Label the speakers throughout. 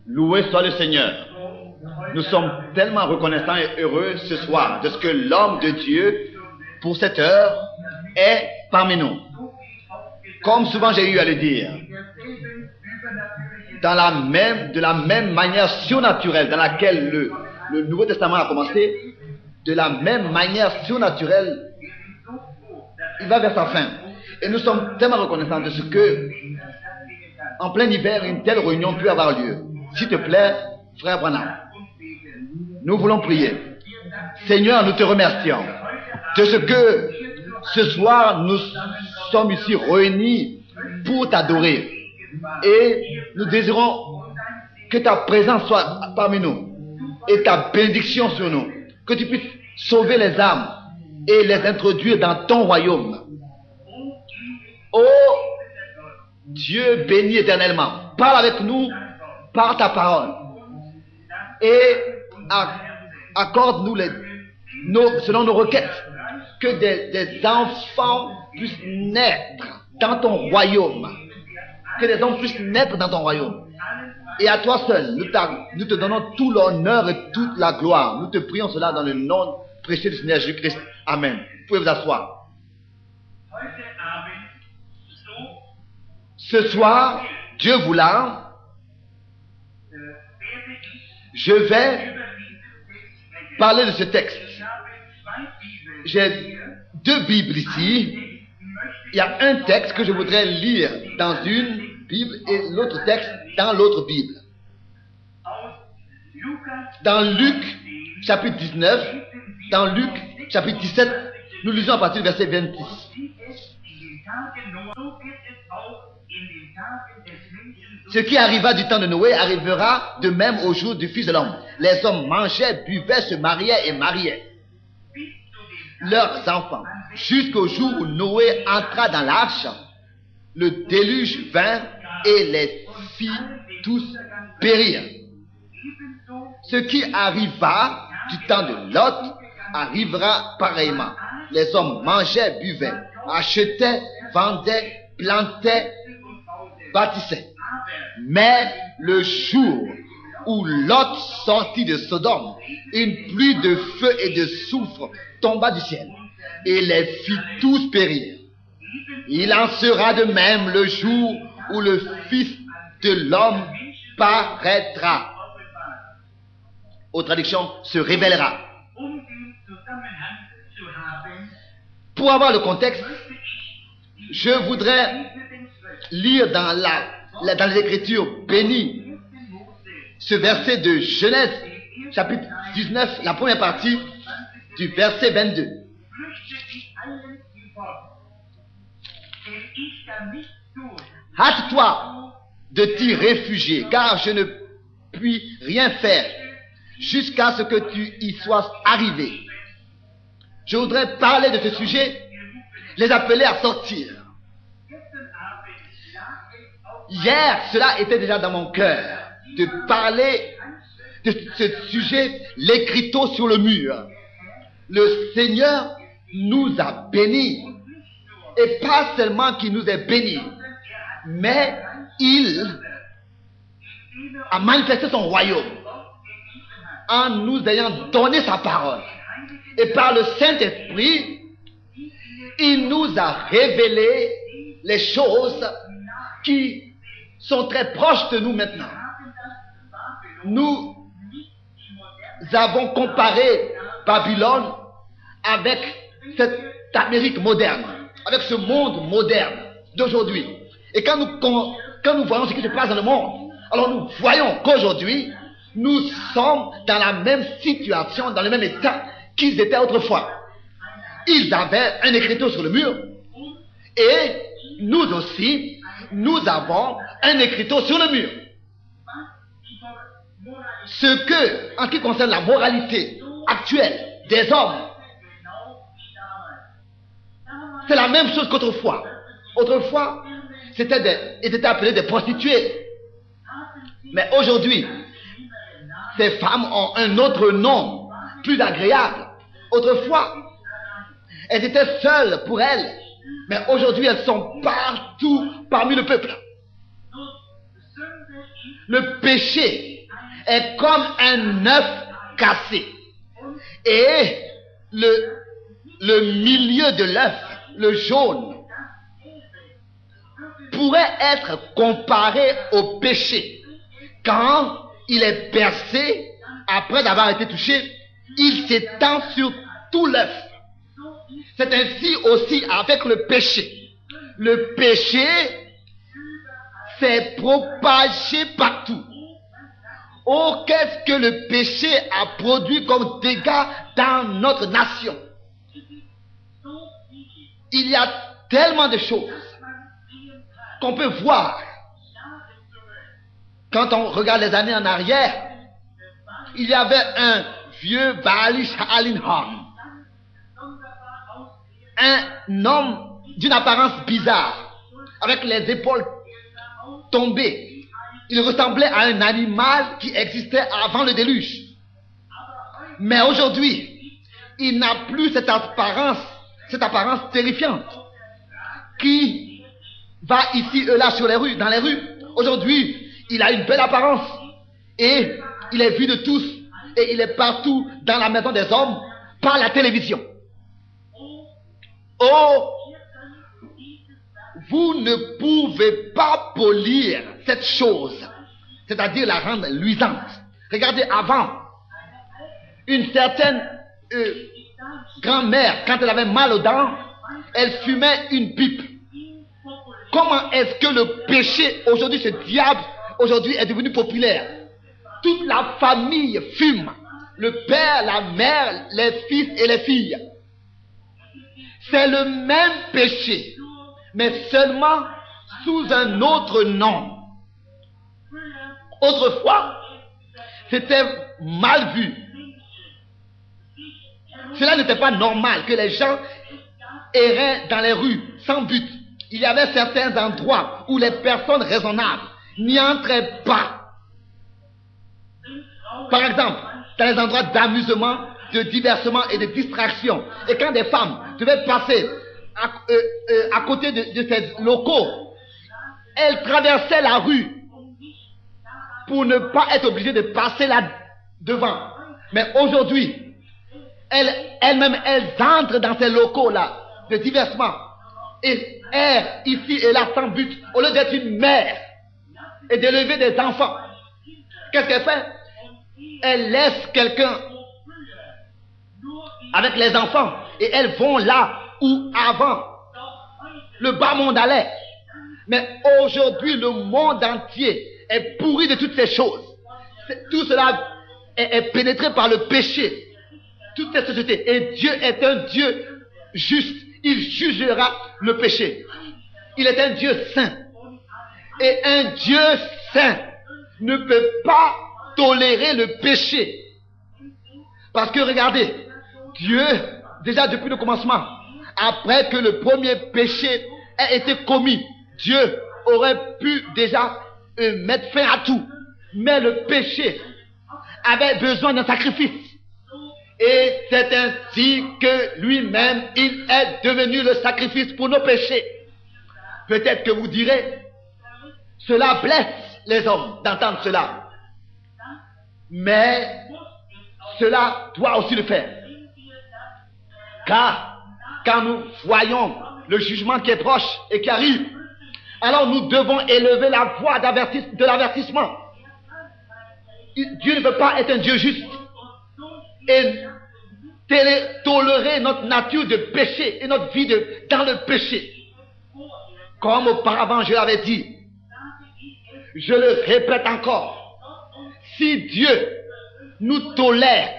Speaker 1: Loué soit le Seigneur. Nous sommes tellement reconnaissants et heureux ce soir de ce que l'homme de Dieu, pour cette heure, est parmi nous. Comme souvent j'ai eu à le dire, de la même manière surnaturelle dans laquelle le Nouveau Testament a commencé, de la même manière surnaturelle, il va vers sa fin. Et nous sommes tellement reconnaissants de ce que, en plein hiver, une telle réunion peut avoir lieu. S'il te plaît, frère Branham, nous voulons prier. Seigneur, nous te remercions de ce que ce soir nous sommes ici réunis pour t'adorer. Et nous désirons que ta présence soit parmi nous et ta bénédiction sur nous. Que tu puisses sauver les âmes et les introduire dans ton royaume. Ô Dieu béni éternellement, parle avec nous par ta parole et accorde-nous selon nos requêtes que des enfants puissent naître dans ton royaume, que des hommes puissent naître dans ton royaume. Et à toi seul, nous te donnons tout l'honneur et toute la gloire. Nous te prions cela dans le nom précieux du Seigneur Jésus-Christ. Amen. Vous pouvez vous asseoir. Ce soir, Dieu voulant, je vais parler de ce texte. J'ai deux Bibles ici. Il y a un texte que je voudrais lire dans une Bible et l'autre texte dans l'autre Bible. Dans Luc, chapitre 19, dans Luc, chapitre 17, nous lisons à partir du verset 26. Ce qui arriva du temps de Noé arrivera de même au jour du Fils de l'homme. Les hommes mangeaient, buvaient, se mariaient et mariaient leurs enfants, jusqu'au jour où Noé entra dans l'arche. Le déluge vint et les fit tous périr. Ce qui arriva du temps de Lot arrivera pareillement. Les hommes mangeaient, buvaient, achetaient, vendaient, plantaient, bâtissaient. Mais le jour où Lot sortit de Sodome, une pluie de feu et de soufre tomba du ciel et les fit tous périr. Il en sera de même le jour où le Fils de l'homme paraîtra. Aux traductions, se révélera. Pour avoir le contexte, je voudrais lire dans les Écritures bénies ce verset de Genèse, chapitre 19, la première partie du verset 22. Hâte-toi de t'y réfugier, car je ne puis rien faire jusqu'à ce que tu y sois arrivé. Je voudrais parler de ce sujet, les appeler à sortir. Hier, cela était déjà dans mon cœur, de parler de ce sujet, l'écriteau sur le mur. Le Seigneur nous a bénis, et pas seulement qu'il nous ait bénis, mais il a manifesté son royaume en nous ayant donné sa parole. Et par le Saint-Esprit, il nous a révélé les choses qui sont très proches de nous maintenant. Nous avons comparé Babylone avec cette Amérique moderne, avec ce monde moderne d'aujourd'hui. Et quand nous voyons ce qui se passe dans le monde, alors nous voyons qu'aujourd'hui, nous sommes dans la même situation, dans le même état qu'ils étaient autrefois. Ils avaient un écriteau sur le mur, et nous aussi, nous avons un écriteau sur le mur. Ce que, en ce qui concerne la moralité actuelle des hommes, c'est la même chose qu'autrefois. Autrefois, ils étaient appelés des prostituées. Mais aujourd'hui, ces femmes ont un autre nom, plus agréable. Autrefois, elles étaient seules pour elles. Mais aujourd'hui, elles sont partout parmi le peuple. Le péché est comme un œuf cassé. Et le milieu de l'œuf, le jaune, pourrait être comparé au péché. Quand il est percé, après avoir été touché, il s'étend sur tout l'œuf. C'est ainsi aussi avec le péché. Le péché s'est propagé partout. Oh, qu'est-ce que le péché a produit comme dégâts dans notre nation? Il y a tellement de choses qu'on peut voir. Quand on regarde les années en arrière, il y avait un vieux Baalish Alinham, un homme d'une apparence bizarre, avec les épaules tombées. Il ressemblait à un animal qui existait avant le déluge. Mais aujourd'hui, il n'a plus cette apparence terrifiante qui va ici et là sur les rues, dans les rues. Aujourd'hui, il a une belle apparence et il est vu de tous et il est partout dans la maison des hommes par la télévision. Oh, vous ne pouvez pas polir cette chose, c'est-à-dire la rendre luisante. Regardez, avant, une certaine grand-mère, quand elle avait mal aux dents, elle fumait une pipe. Comment est-ce que le péché, aujourd'hui, ce diable, aujourd'hui est devenu populaire? Toute la famille fume. Le père, la mère, les fils et les filles. C'est le même péché, mais seulement sous un autre nom. Autrefois, c'était mal vu. Cela n'était pas normal que les gens erraient dans les rues sans but. Il y avait certains endroits où les personnes raisonnables n'y entraient pas. Par exemple, dans les endroits d'amusement, de divertissement et de distraction. Et quand des femmes devaient passer à côté de ces locaux, elles traversaient la rue pour ne pas être obligées de passer là devant. Mais aujourd'hui, elles-mêmes, elles entrent dans ces locaux-là de divertissement et errent ici et là sans but, au lieu d'être une mère et d'élever des enfants. Qu'est-ce qu'elle fait? Elle laisse quelqu'un avec les enfants et elles vont là où avant le bas monde allait. Mais aujourd'hui, le monde entier est pourri de toutes ces choses. Tout cela est pénétré par le péché. Toute cette société. Et Dieu est un Dieu juste. Il jugera le péché. Il est un Dieu saint. Et un Dieu saint ne peut pas tolérer le péché. Parce que regardez, Dieu, déjà depuis le commencement, après que le premier péché ait été commis, Dieu aurait pu déjà mettre fin à tout. Mais le péché avait besoin d'un sacrifice. Et c'est ainsi que lui-même, il est devenu le sacrifice pour nos péchés. Peut-être que vous direz, cela blesse les hommes d'entendre cela. Mais cela doit aussi le faire. Car quand nous voyons le jugement qui est proche et qui arrive, alors nous devons élever la voix de l'avertissement. Dieu ne peut pas être un Dieu juste et tolérer notre nature de péché et notre vie dans le péché. Comme auparavant je l'avais dit, je le répète encore, si Dieu nous tolère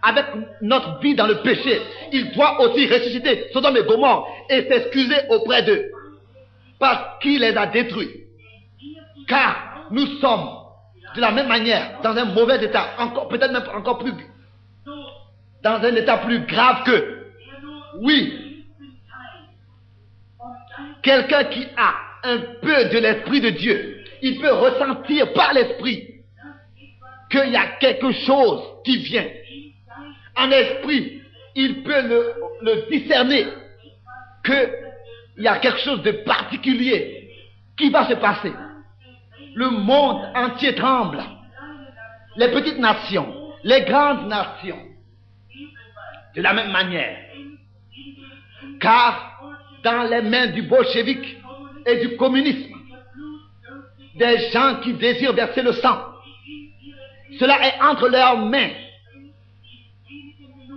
Speaker 1: avec notre vie dans le péché, il doit aussi ressusciter Sodome et Gomorrhe et s'excuser auprès d'eux parce qu'il les a détruits. Car nous sommes de la même manière dans un mauvais état, peut-être même encore plus, dans un état plus grave que, oui, quelqu'un qui a un peu de l'Esprit de Dieu, il peut ressentir par l'Esprit qu'il y a quelque chose qui vient. En esprit, il peut le discerner qu'il y a quelque chose de particulier qui va se passer. le monde entier tremble. Les petites nations, les grandes nations, de la même manière. Car dans les mains du bolchevique et du communisme, des gens qui désirent verser le sang, cela est entre leurs mains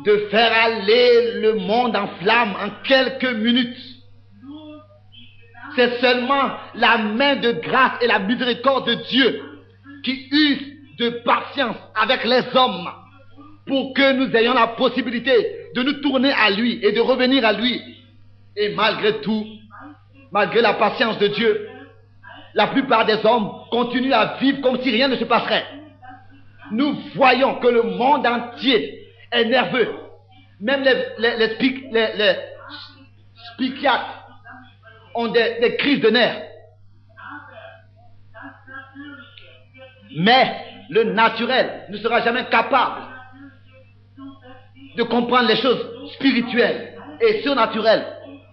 Speaker 1: de faire aller le monde en flammes en quelques minutes. C'est seulement la main de grâce et la miséricorde de Dieu qui use de patience avec les hommes pour que nous ayons la possibilité de nous tourner à lui et de revenir à lui. Et malgré tout, malgré la patience de Dieu, la plupart des hommes continuent à vivre comme si rien ne se passerait. Nous voyons que le monde entier est nerveux. Même les psychiatres ont des crises de nerfs. Mais le naturel ne sera jamais capable de comprendre les choses spirituelles et surnaturelles,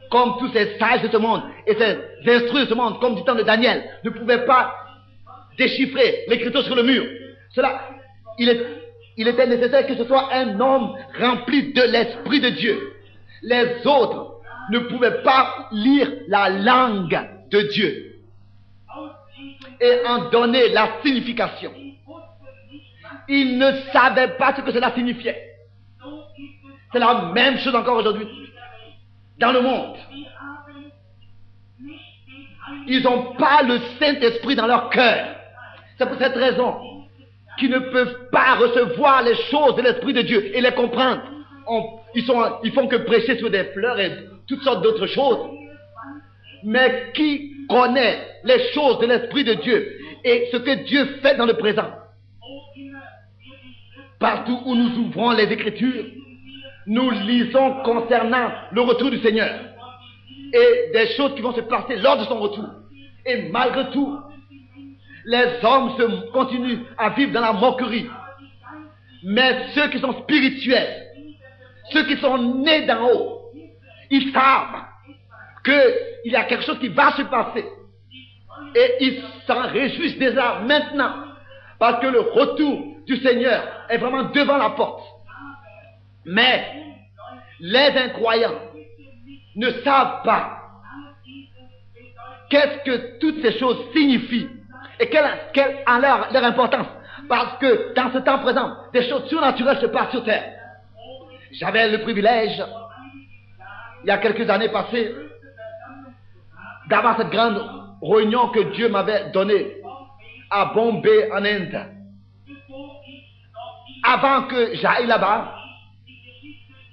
Speaker 1: comme tous ces sages de ce monde et ces instruits de ce monde, comme du temps de Daniel, ne pouvaient pas déchiffrer l'écriture sur le mur. Il était nécessaire que ce soit un homme rempli de l'Esprit de Dieu. Les autres ne pouvaient pas lire la langue de Dieu et en donner la signification. Ils ne savaient pas ce que cela signifiait. C'est la même chose encore aujourd'hui dans le monde. Ils n'ont pas le Saint-Esprit dans leur cœur. C'est pour cette raison qu'ils ne peuvent pas recevoir les choses de l'Esprit de Dieu et les comprendre. Ils font que prêcher sur des fleurs et toutes sortes d'autres choses. Mais qui connaît les choses de l'Esprit de Dieu et ce que Dieu fait dans le présent? Partout où nous ouvrons les Écritures, nous lisons concernant le retour du Seigneur et des choses qui vont se passer lors de son retour. Et malgré tout, les hommes continuent à vivre dans la moquerie. Mais ceux qui sont spirituels, ceux qui sont nés d'en haut, ils savent qu'il y a quelque chose qui va se passer. Et ils s'en réjouissent déjà maintenant, parce que le retour du Seigneur est vraiment devant la porte. Mais les incroyants ne savent pas qu'est-ce que toutes ces choses signifient et quelle a leur importance. Parce que dans ce temps présent, des choses surnaturelles se passent sur terre. J'avais le privilège, il y a quelques années passées, d'avoir cette grande réunion que Dieu m'avait donnée à Bombay, en Inde. Avant que j'aille là-bas,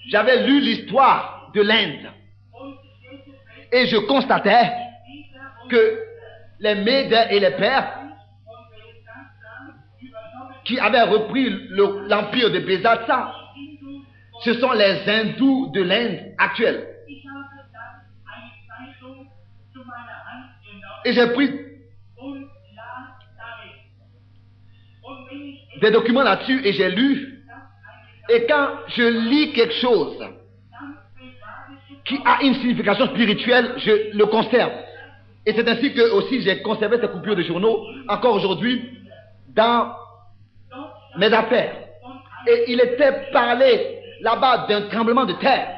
Speaker 1: j'avais lu l'histoire de l'Inde. Et je constatais que les Médins et les Perses, qui avaient repris l'empire de Bézatsa, ce sont les hindous de l'Inde actuelle. Et j'ai pris des documents là-dessus et j'ai lu. Et quand je lis quelque chose qui a une signification spirituelle, je le conserve. Et c'est ainsi que aussi j'ai conservé ces coupures de journaux encore aujourd'hui dans mes affaires. Et il était parlé là-bas d'un tremblement de terre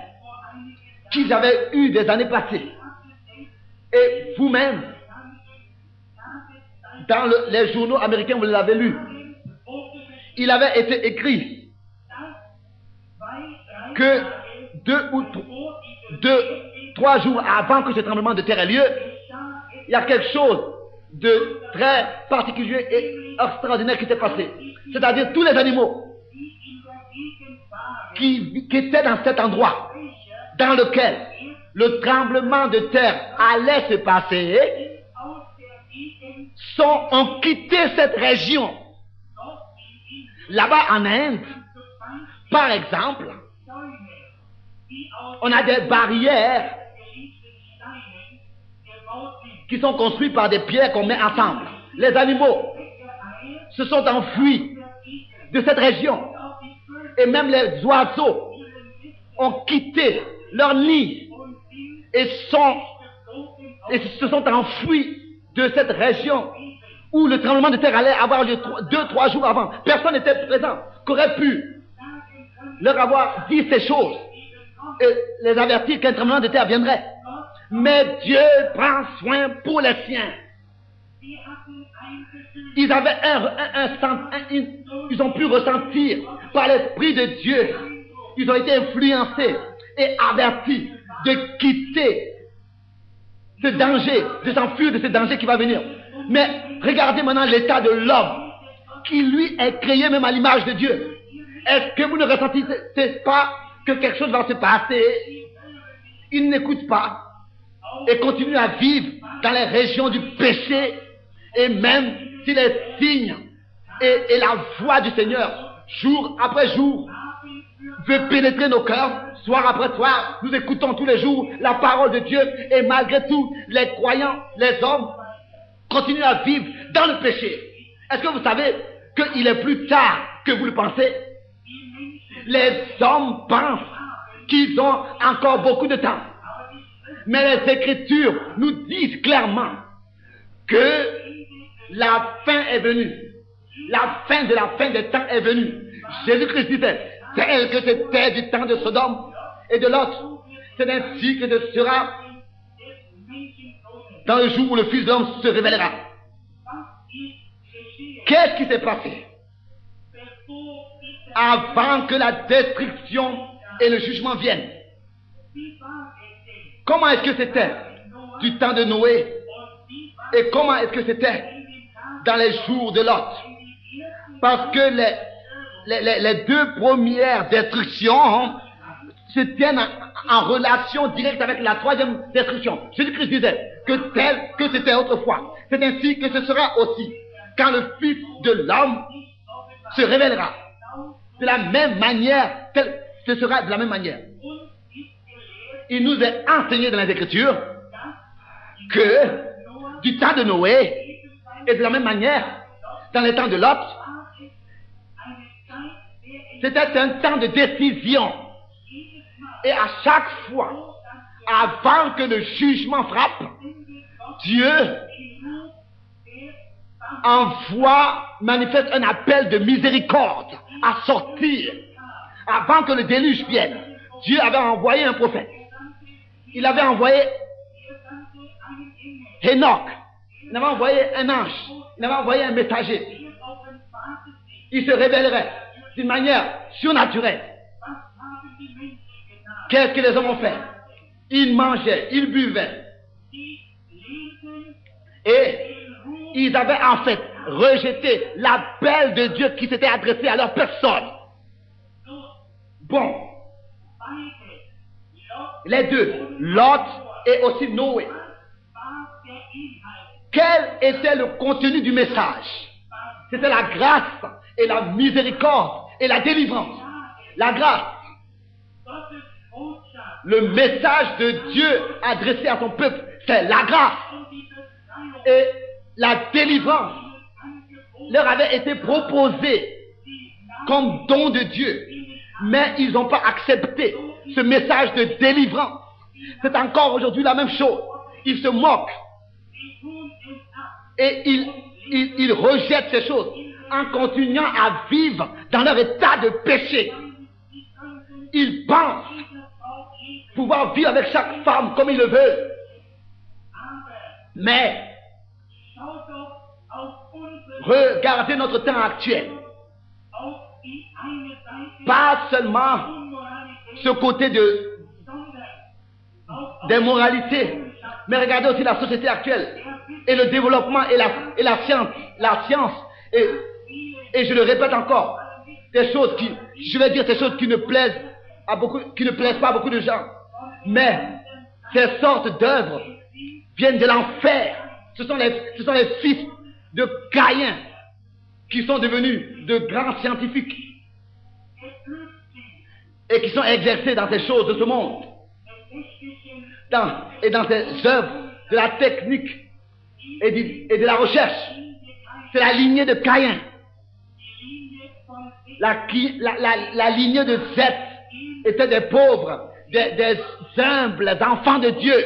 Speaker 1: qu'ils avaient eu des années passées. Et vous-même, dans les journaux américains, vous l'avez lu. Il avait été écrit que 3 jours avant que ce tremblement de terre ait lieu, il y a quelque chose de très particulier et extraordinaire qui s'est passé. C'est-à-dire tous les animaux qui étaient dans cet endroit dans lequel le tremblement de terre allait se passer ont quitté cette région. Là-bas en Inde, par exemple, on a des barrières qui sont construites par des pierres qu'on met ensemble. Les animaux se sont enfuis de cette région. Et même les oiseaux ont quitté leur nid et se sont enfuis de cette région où le tremblement de terre allait avoir lieu 2-3 jours avant. Personne n'était présent qu'aurait pu leur avoir dit ces choses et les avertir qu'un tremblement de terre viendrait. Mais Dieu prend soin pour les siens. Ils avaient ils ont pu ressentir par l'Esprit de Dieu. Ils ont été influencés et avertis de quitter ce danger, de s'enfuir de ce danger qui va venir. Mais regardez maintenant l'état de l'homme, qui lui est créé même à l'image de Dieu. Est-ce que vous ne ressentissez pas que quelque chose va se passer? Il n'écoute pas et continue à vivre dans les régions du péché, et même si les signes et la voix du Seigneur, jour après jour, veut pénétrer nos cœurs, soir après soir, nous écoutons tous les jours la parole de Dieu, et malgré tout, les croyants, les hommes, continuent à vivre dans le péché. Est-ce que vous savez qu'il est plus tard que vous le pensez? Les hommes pensent qu'ils ont encore beaucoup de temps. Mais les Écritures nous disent clairement que la fin est venue. La fin de la fin des temps est venue. Jésus-Christ disait, tel que c'était du temps de Sodome et de Lot, c'est ainsi que ce sera dans le jour où le Fils de l'homme se révélera. Qu'est-ce qui s'est passé? Avant que la destruction et le jugement viennent. Comment est-ce que c'était du temps de Noé? Et comment est-ce que c'était dans les jours de Lot? Parce que les deux premières destructions se tiennent en relation directe avec la troisième destruction. Jésus-Christ disait que tel que c'était autrefois, c'est ainsi que ce sera aussi quand le Fils de l'homme se révélera. De la même manière, ce sera de la même manière. Il nous est enseigné dans les Écritures que du temps de Noé et de la même manière, dans les temps de Lot, c'était un temps de décision. Et à chaque fois, avant que le jugement frappe, Dieu manifeste un appel de miséricorde à sortir. Avant que le déluge vienne, Dieu avait envoyé un prophète. Il avait envoyé Enoch. Il avait envoyé un ange. Il avait envoyé un messager. Il se révélerait d'une manière surnaturelle. Qu'est-ce que les hommes ont fait? Ils mangeaient, ils buvaient. Et ils avaient en fait rejeté l'appel de Dieu qui s'était adressé à leur personne. Bon. Les deux, Lot et aussi Noé. Quel était le contenu du message? C'était la grâce et la miséricorde et la délivrance. La grâce. Le message de Dieu adressé à son peuple, c'est la grâce. Et la délivrance leur avait été proposée comme don de Dieu. Mais ils n'ont pas accepté ce message de délivrance. C'est encore aujourd'hui la même chose. Ils se moquent. Et ils rejettent ces choses en continuant à vivre dans leur état de péché. Ils pensent pouvoir vivre avec chaque femme comme ils le veulent. Mais regardez notre temps actuel. Pas seulement ce côté des moralités, mais regardez aussi la société actuelle et le développement et la science. La science, et je le répète encore, des choses qui ne plaisent pas à beaucoup de gens. Mais ces sortes d'œuvres viennent de l'enfer. Ce sont les fils de Caïn qui sont devenus de grands scientifiques et qui sont exercés dans ces choses de ce monde, dans ces œuvres de la technique et de la recherche. C'est la lignée de Caïn, la lignée de Seth était des pauvres, des humbles enfants de Dieu.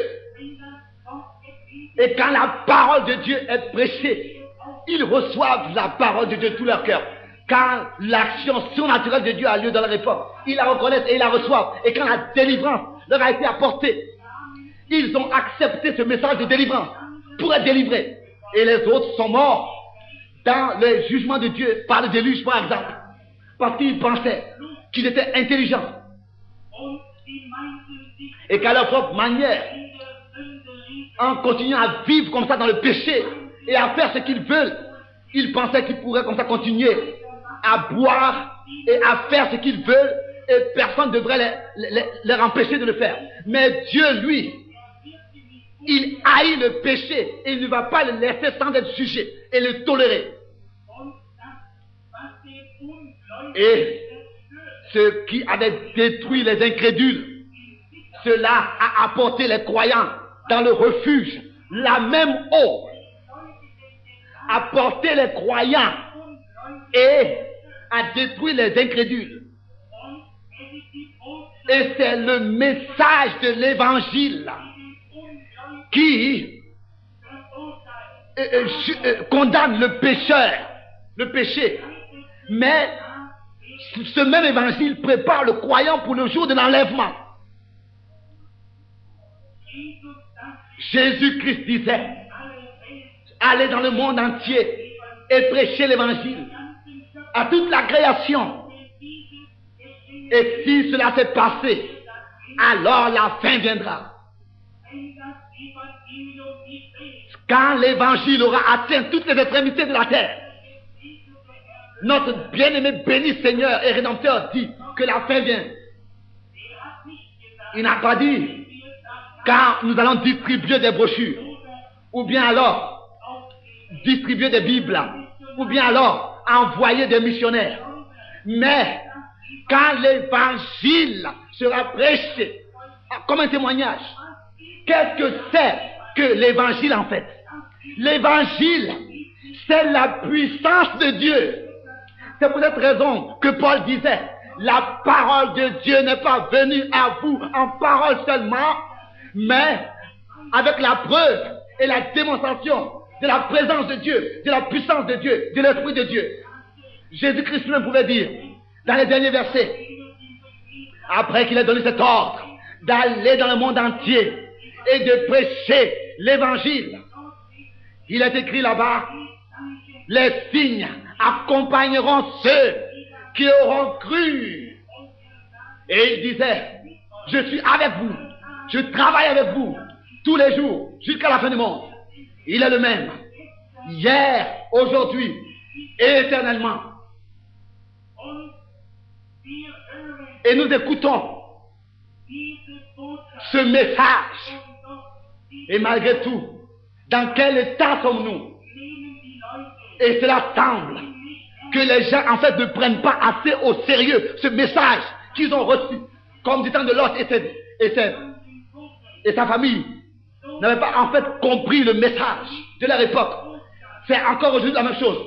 Speaker 1: Et quand la parole de Dieu est prêchée, ils reçoivent la parole de Dieu de tout leur cœur. Quand l'action surnaturelle de Dieu a lieu dans leur époque, ils la reconnaissent et ils la reçoivent. Et quand la délivrance leur a été apportée, ils ont accepté ce message de délivrance pour être délivrés. Et les autres sont morts dans le jugement de Dieu par le déluge, par exemple, parce qu'ils pensaient qu'ils étaient intelligents et qu'à leur propre manière, en continuant à vivre comme ça dans le péché et à faire ce qu'ils veulent, ils pensaient qu'ils pourraient comme ça continuer à boire et à faire ce qu'ils veulent et personne ne devrait leur empêcher de le faire. Mais Dieu, lui, il haït le péché et il ne va pas le laisser sans être jugé et le tolérer. Et ce qui avait détruit les incrédules, cela a apporté les croyants dans le refuge. La même eau a porté les croyants et a détruit les incrédules. Et c'est le message de l'évangile qui condamne le pécheur, le péché. Mais ce même évangile prépare le croyant pour le jour de l'enlèvement. Jésus-Christ disait, allez dans le monde entier et prêchez l'évangile à toute la création. Et si cela s'est passé, alors la fin viendra. Quand l'évangile aura atteint toutes les extrémités de la terre, notre bien-aimé béni Seigneur et Rédempteur dit que la fin vient. Il n'a pas dit quand nous allons distribuer des brochures, ou bien alors distribuer des Bibles, ou bien alors envoyer des missionnaires. Mais quand l'évangile sera prêché comme un témoignage, qu'est-ce que c'est que l'évangile en fait? L'évangile, c'est la puissance de Dieu. C'est pour cette raison que Paul disait, la parole de Dieu n'est pas venue à vous en parole seulement, mais avec la preuve et la démonstration de la présence de Dieu, de la puissance de Dieu, de l'Esprit de Dieu. Jésus-Christ lui-même pouvait dire, dans les derniers versets, après qu'il ait donné cet ordre, d'aller dans le monde entier et de prêcher l'évangile. Il est écrit là-bas, les signes accompagneront ceux qui auront cru. Et il disait, je suis avec vous, je travaille avec vous tous les jours jusqu'à la fin du monde. Il est le même, hier, aujourd'hui et éternellement. Et nous écoutons ce message. Et malgré tout, dans quel état sommes-nous? Et cela semble que les gens en fait ne prennent pas assez au sérieux ce message qu'ils ont reçu. Comme du temps de Lot et sa famille n'avaient pas en fait compris le message de leur époque. C'est encore aujourd'hui la même chose.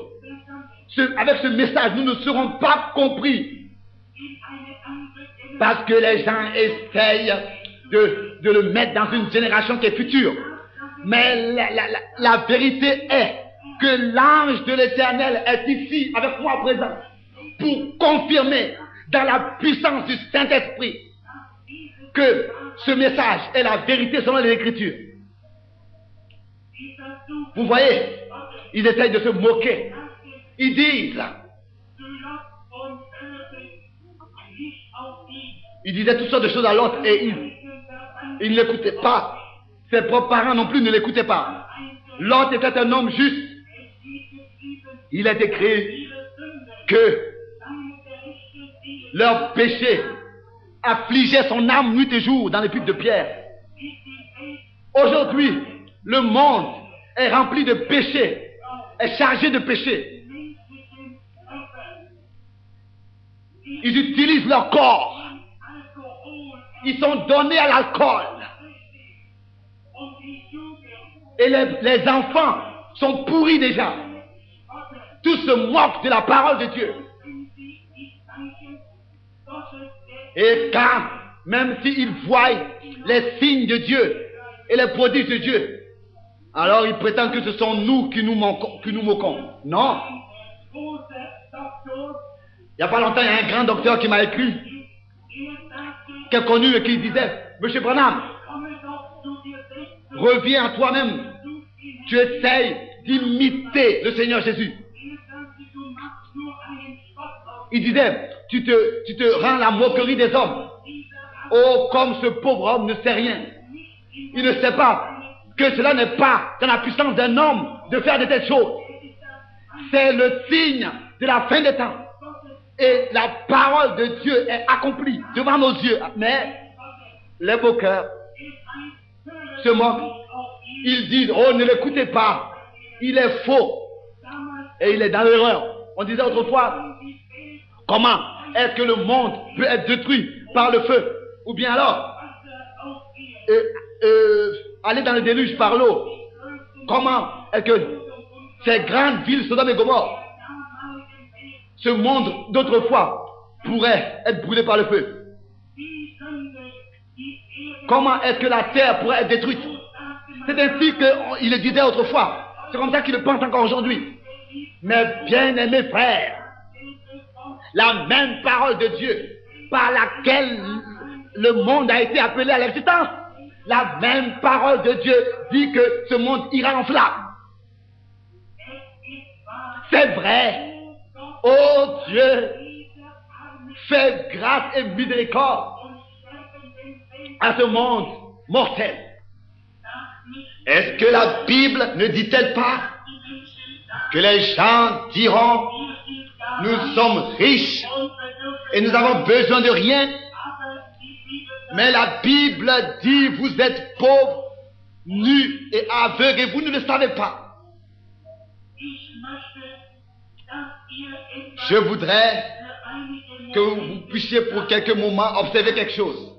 Speaker 1: Avec ce message, nous ne serons pas compris. Parce que les gens essayent de le mettre dans une génération qui est future. Mais la vérité est que l'ange de l'Éternel est ici avec moi à présent pour confirmer dans la puissance du Saint-Esprit que ce message est la vérité selon les Écritures. Vous voyez, ils essayent de se moquer. Ils disent, ils disaient toutes sortes de choses à l'autre et ils ne l'écoutaient pas. Ses propres parents non plus ne l'écoutaient pas. Lot était un homme juste. Il est écrit que leur péché affligeait son âme nuit et jour dans les puits de pierre. Aujourd'hui, le monde est rempli de péché, est chargé de péché. Ils utilisent leur corps. Ils sont donnés à l'alcool. Et les enfants sont pourris déjà. Tous se moquent de la parole de Dieu. Et quand, même s'ils voient les signes de Dieu et les prodiges de Dieu, Alors ils prétendent que ce sont nous qui nous moquons. Non. Il n'y a pas longtemps, il y a un grand docteur qui m'a écrit, qui est connu et qui disait, Monsieur Branham, reviens à toi-même. Tu essayes d'imiter le Seigneur Jésus. Il disait, tu te rends la moquerie des hommes. Oh, comme ce pauvre homme ne sait rien. Il ne sait pas que cela n'est pas dans la puissance d'un homme de faire de telles choses. C'est le signe de la fin des temps. Et la parole de Dieu est accomplie devant nos yeux. Mais les moqueurs se moquent. Ils disent, oh, ne l'écoutez pas. Il est faux. Et il est dans l'erreur. On disait autrefois, comment est-ce que le monde peut être détruit par le feu? Ou bien alors, aller dans le déluge par l'eau. Comment est-ce que ces grandes villes, Sodome et Gomorrhe, ce monde d'autrefois, pourrait être brûlé par le feu? Comment est-ce que la terre pourrait être détruite? C'est ainsi qu'il le disait autrefois. C'est comme ça qu'il le pense encore aujourd'hui. Mes bien-aimés frères, la même parole de Dieu par laquelle le monde a été appelé à l'existence, la même parole de Dieu dit que ce monde ira en flammes. C'est vrai. Oh Dieu, fais grâce et miséricorde à ce monde mortel. Est-ce que la Bible ne dit-elle pas que les gens diront, nous sommes riches et nous avons besoin de rien? Mais la Bible dit, vous êtes pauvres, nus et aveugles et vous ne le savez pas. Je voudrais que vous puissiez pour quelques moments observer quelque chose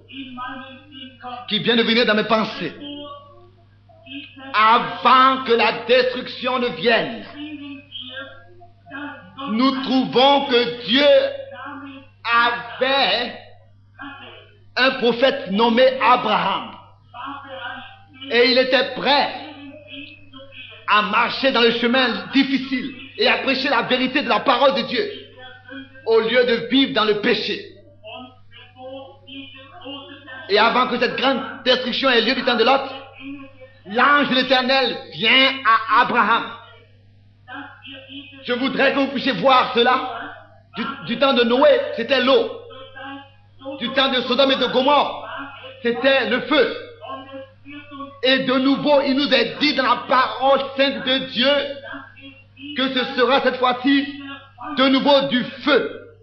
Speaker 1: qui vient de venir dans mes pensées. Avant que la destruction ne vienne, nous trouvons que Dieu avait un prophète nommé Abraham. Et il était prêt à marcher dans le chemin difficile et à prêcher la vérité de la parole de Dieu au lieu de vivre dans le péché. Et avant que cette grande destruction ait lieu du temps de Lot, l'ange de l'Éternel vient à Abraham. Je voudrais que vous puissiez voir cela. Du temps de Noé, c'était l'eau. Du temps de Sodome et de Gomorrhe, c'était le feu. Et de nouveau, il nous est dit dans la parole sainte de Dieu que ce sera cette fois-ci de nouveau du feu.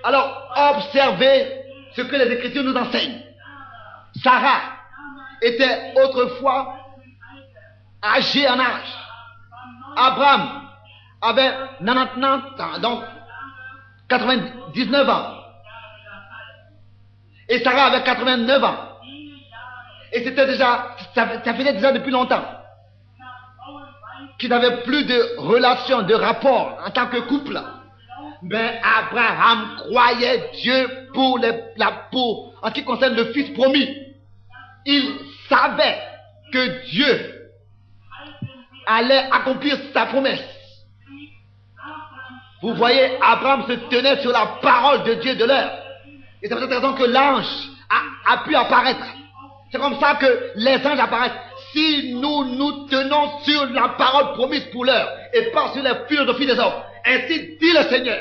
Speaker 1: Alors, observez ce que les Écritures nous enseignent. Sarah était autrefois âgée en âge. Abraham avait 99 ans, donc 99 ans. Et Sarah avait 89 ans. Et c'était déjà, ça faisait déjà depuis longtemps qu'ils n'avaient plus de relation, de rapport en tant que couple. Mais Abraham croyait Dieu pour en ce qui concerne le fils promis. Il savait que Dieu allait accomplir sa promesse. Vous voyez, Abraham se tenait sur la parole de Dieu de l'heure. Et c'est pour cette raison que l'ange a pu apparaître. C'est comme ça que les anges apparaissent. Si nous nous tenons sur la parole promise pour l'heure et pas sur les philosophies des hommes, ainsi dit le Seigneur,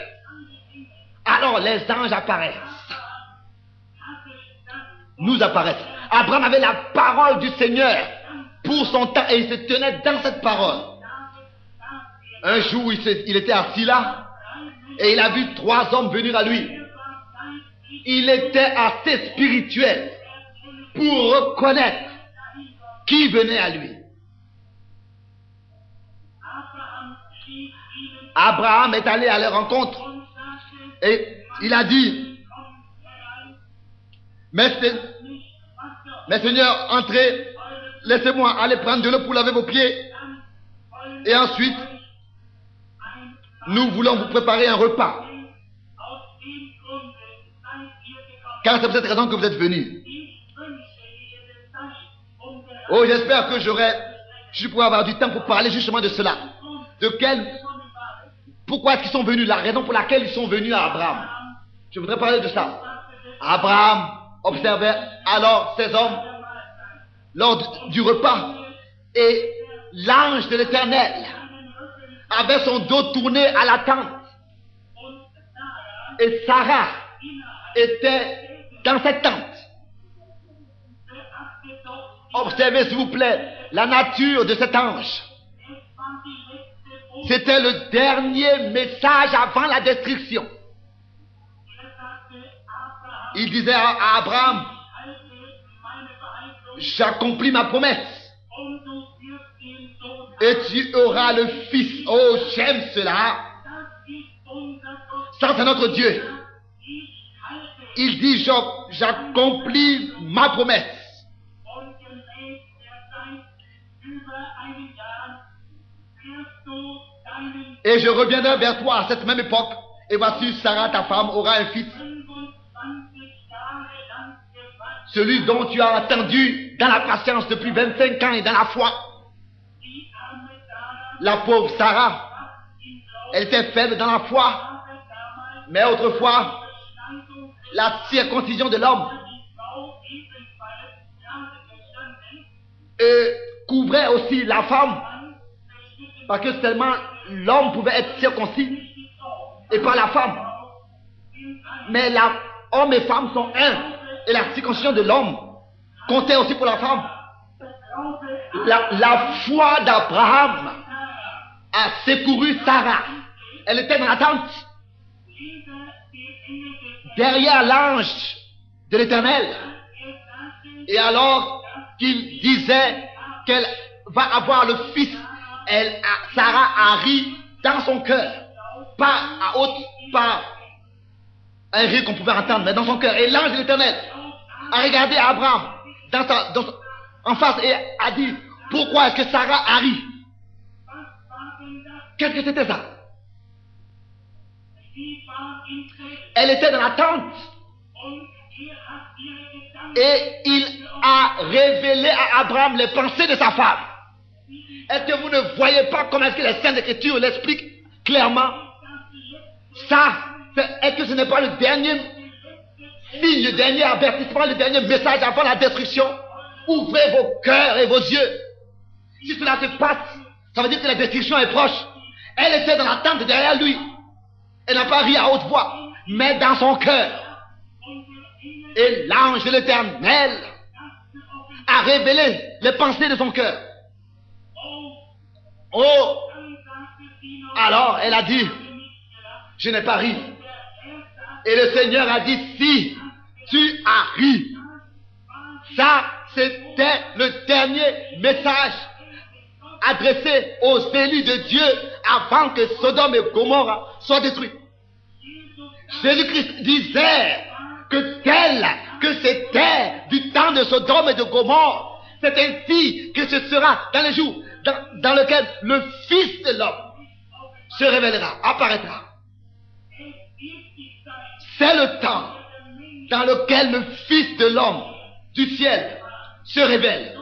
Speaker 1: alors les anges apparaissent. Nous apparaissent. Abraham avait la parole du Seigneur pour son temps et il se tenait dans cette parole. Un jour, il était assis là et il a vu 3 hommes venir à lui. Il était assez spirituel pour reconnaître qui venait à lui. Abraham est allé à leur rencontre et il a dit, mais Seigneur, entrez, laissez-moi aller prendre de l'eau pour laver vos pieds et ensuite nous voulons vous préparer un repas. Car c'est pour cette raison que vous êtes venus. Oh, j'espère que je pourrais avoir du temps pour parler justement de cela. Pourquoi est-ce qu'ils sont venus? La raison pour laquelle ils sont venus à Abraham. Je voudrais parler de ça. Abraham observait alors ces hommes lors du repas et l'ange de l'Éternel avait son dos tourné à la tente et Sarah était dans cette tente. Observez s'il vous plaît la nature de cet ange. C'était le dernier message avant la destruction. Il disait à Abraham, j'accomplis ma promesse et tu auras le fils. Oh, j'aime cela. Ça, c'est notre Dieu. Il dit, j'accomplis ma promesse. Et je reviendrai vers toi à cette même époque. Et voici, Sarah, ta femme, aura un fils. Celui dont tu as attendu dans la patience depuis 25 ans et dans la foi. La pauvre Sarah, elle était faible dans la foi. Mais autrefois, la circoncision de l'homme couvrait aussi la femme. Parce que seulement l'homme pouvait être circoncis et pas la femme. Mais homme et femme sont un. Et la circoncision de l'homme comptait aussi pour la femme. La foi d'Abraham a secouru Sarah. Elle était dans la tente. Derrière l'ange de l'Éternel. Et alors qu'il disait qu'elle va avoir le fils, Sarah a ri dans son cœur. Pas un rire qu'on pouvait entendre, mais dans son cœur. Et l'ange de l'Éternel a regardé Abraham en face et a dit, pourquoi est-ce que Sarah a ri? Qu'est-ce que c'était ça? Elle était dans la tente. Et il a révélé à Abraham les pensées de sa femme. Est-ce que vous ne voyez pas comment est-ce que les Saintes Écritures l'expliquent clairement? Ça, est-ce que ce n'est pas le dernier signe, le dernier avertissement, le dernier message avant la destruction? Ouvrez vos cœurs et vos yeux. Si cela se passe, ça veut dire que la destruction est proche. Elle était dans la tente derrière lui. Elle n'a pas ri à haute voix, mais dans son cœur. Et l'ange de l'Éternel a révélé les pensées de son cœur. Oh! Alors elle a dit, je n'ai pas ri. Et le Seigneur a dit, si tu as ri. Ça, c'était le dernier message adressé aux élus de Dieu avant que Sodome et Gomorrhe soient détruits. Jésus-Christ disait que c'était du temps de Sodome et de Gomorrhe. C'est ainsi que ce sera dans les jours dans lesquels le Fils de l'homme se révélera, apparaîtra. C'est le temps dans lequel le Fils de l'homme du ciel se révèle.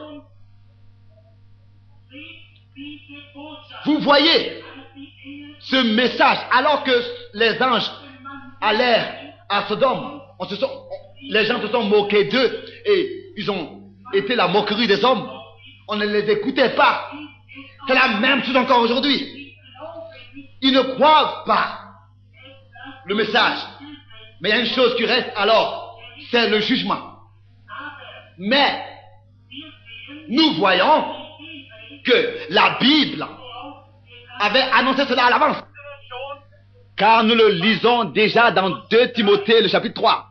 Speaker 1: Vous voyez ce message, alors que les anges allèrent à Sodome, les gens se sont moqués d'eux et ils ont été la moquerie des hommes. On ne les écoutait pas. C'est la même chose encore aujourd'hui. Ils ne croient pas le message. Mais il y a une chose qui reste alors, c'est le jugement. Mais nous voyons que la Bible avait annoncé cela à l'avance. Car nous le lisons déjà dans 2 Timothée, le chapitre 3.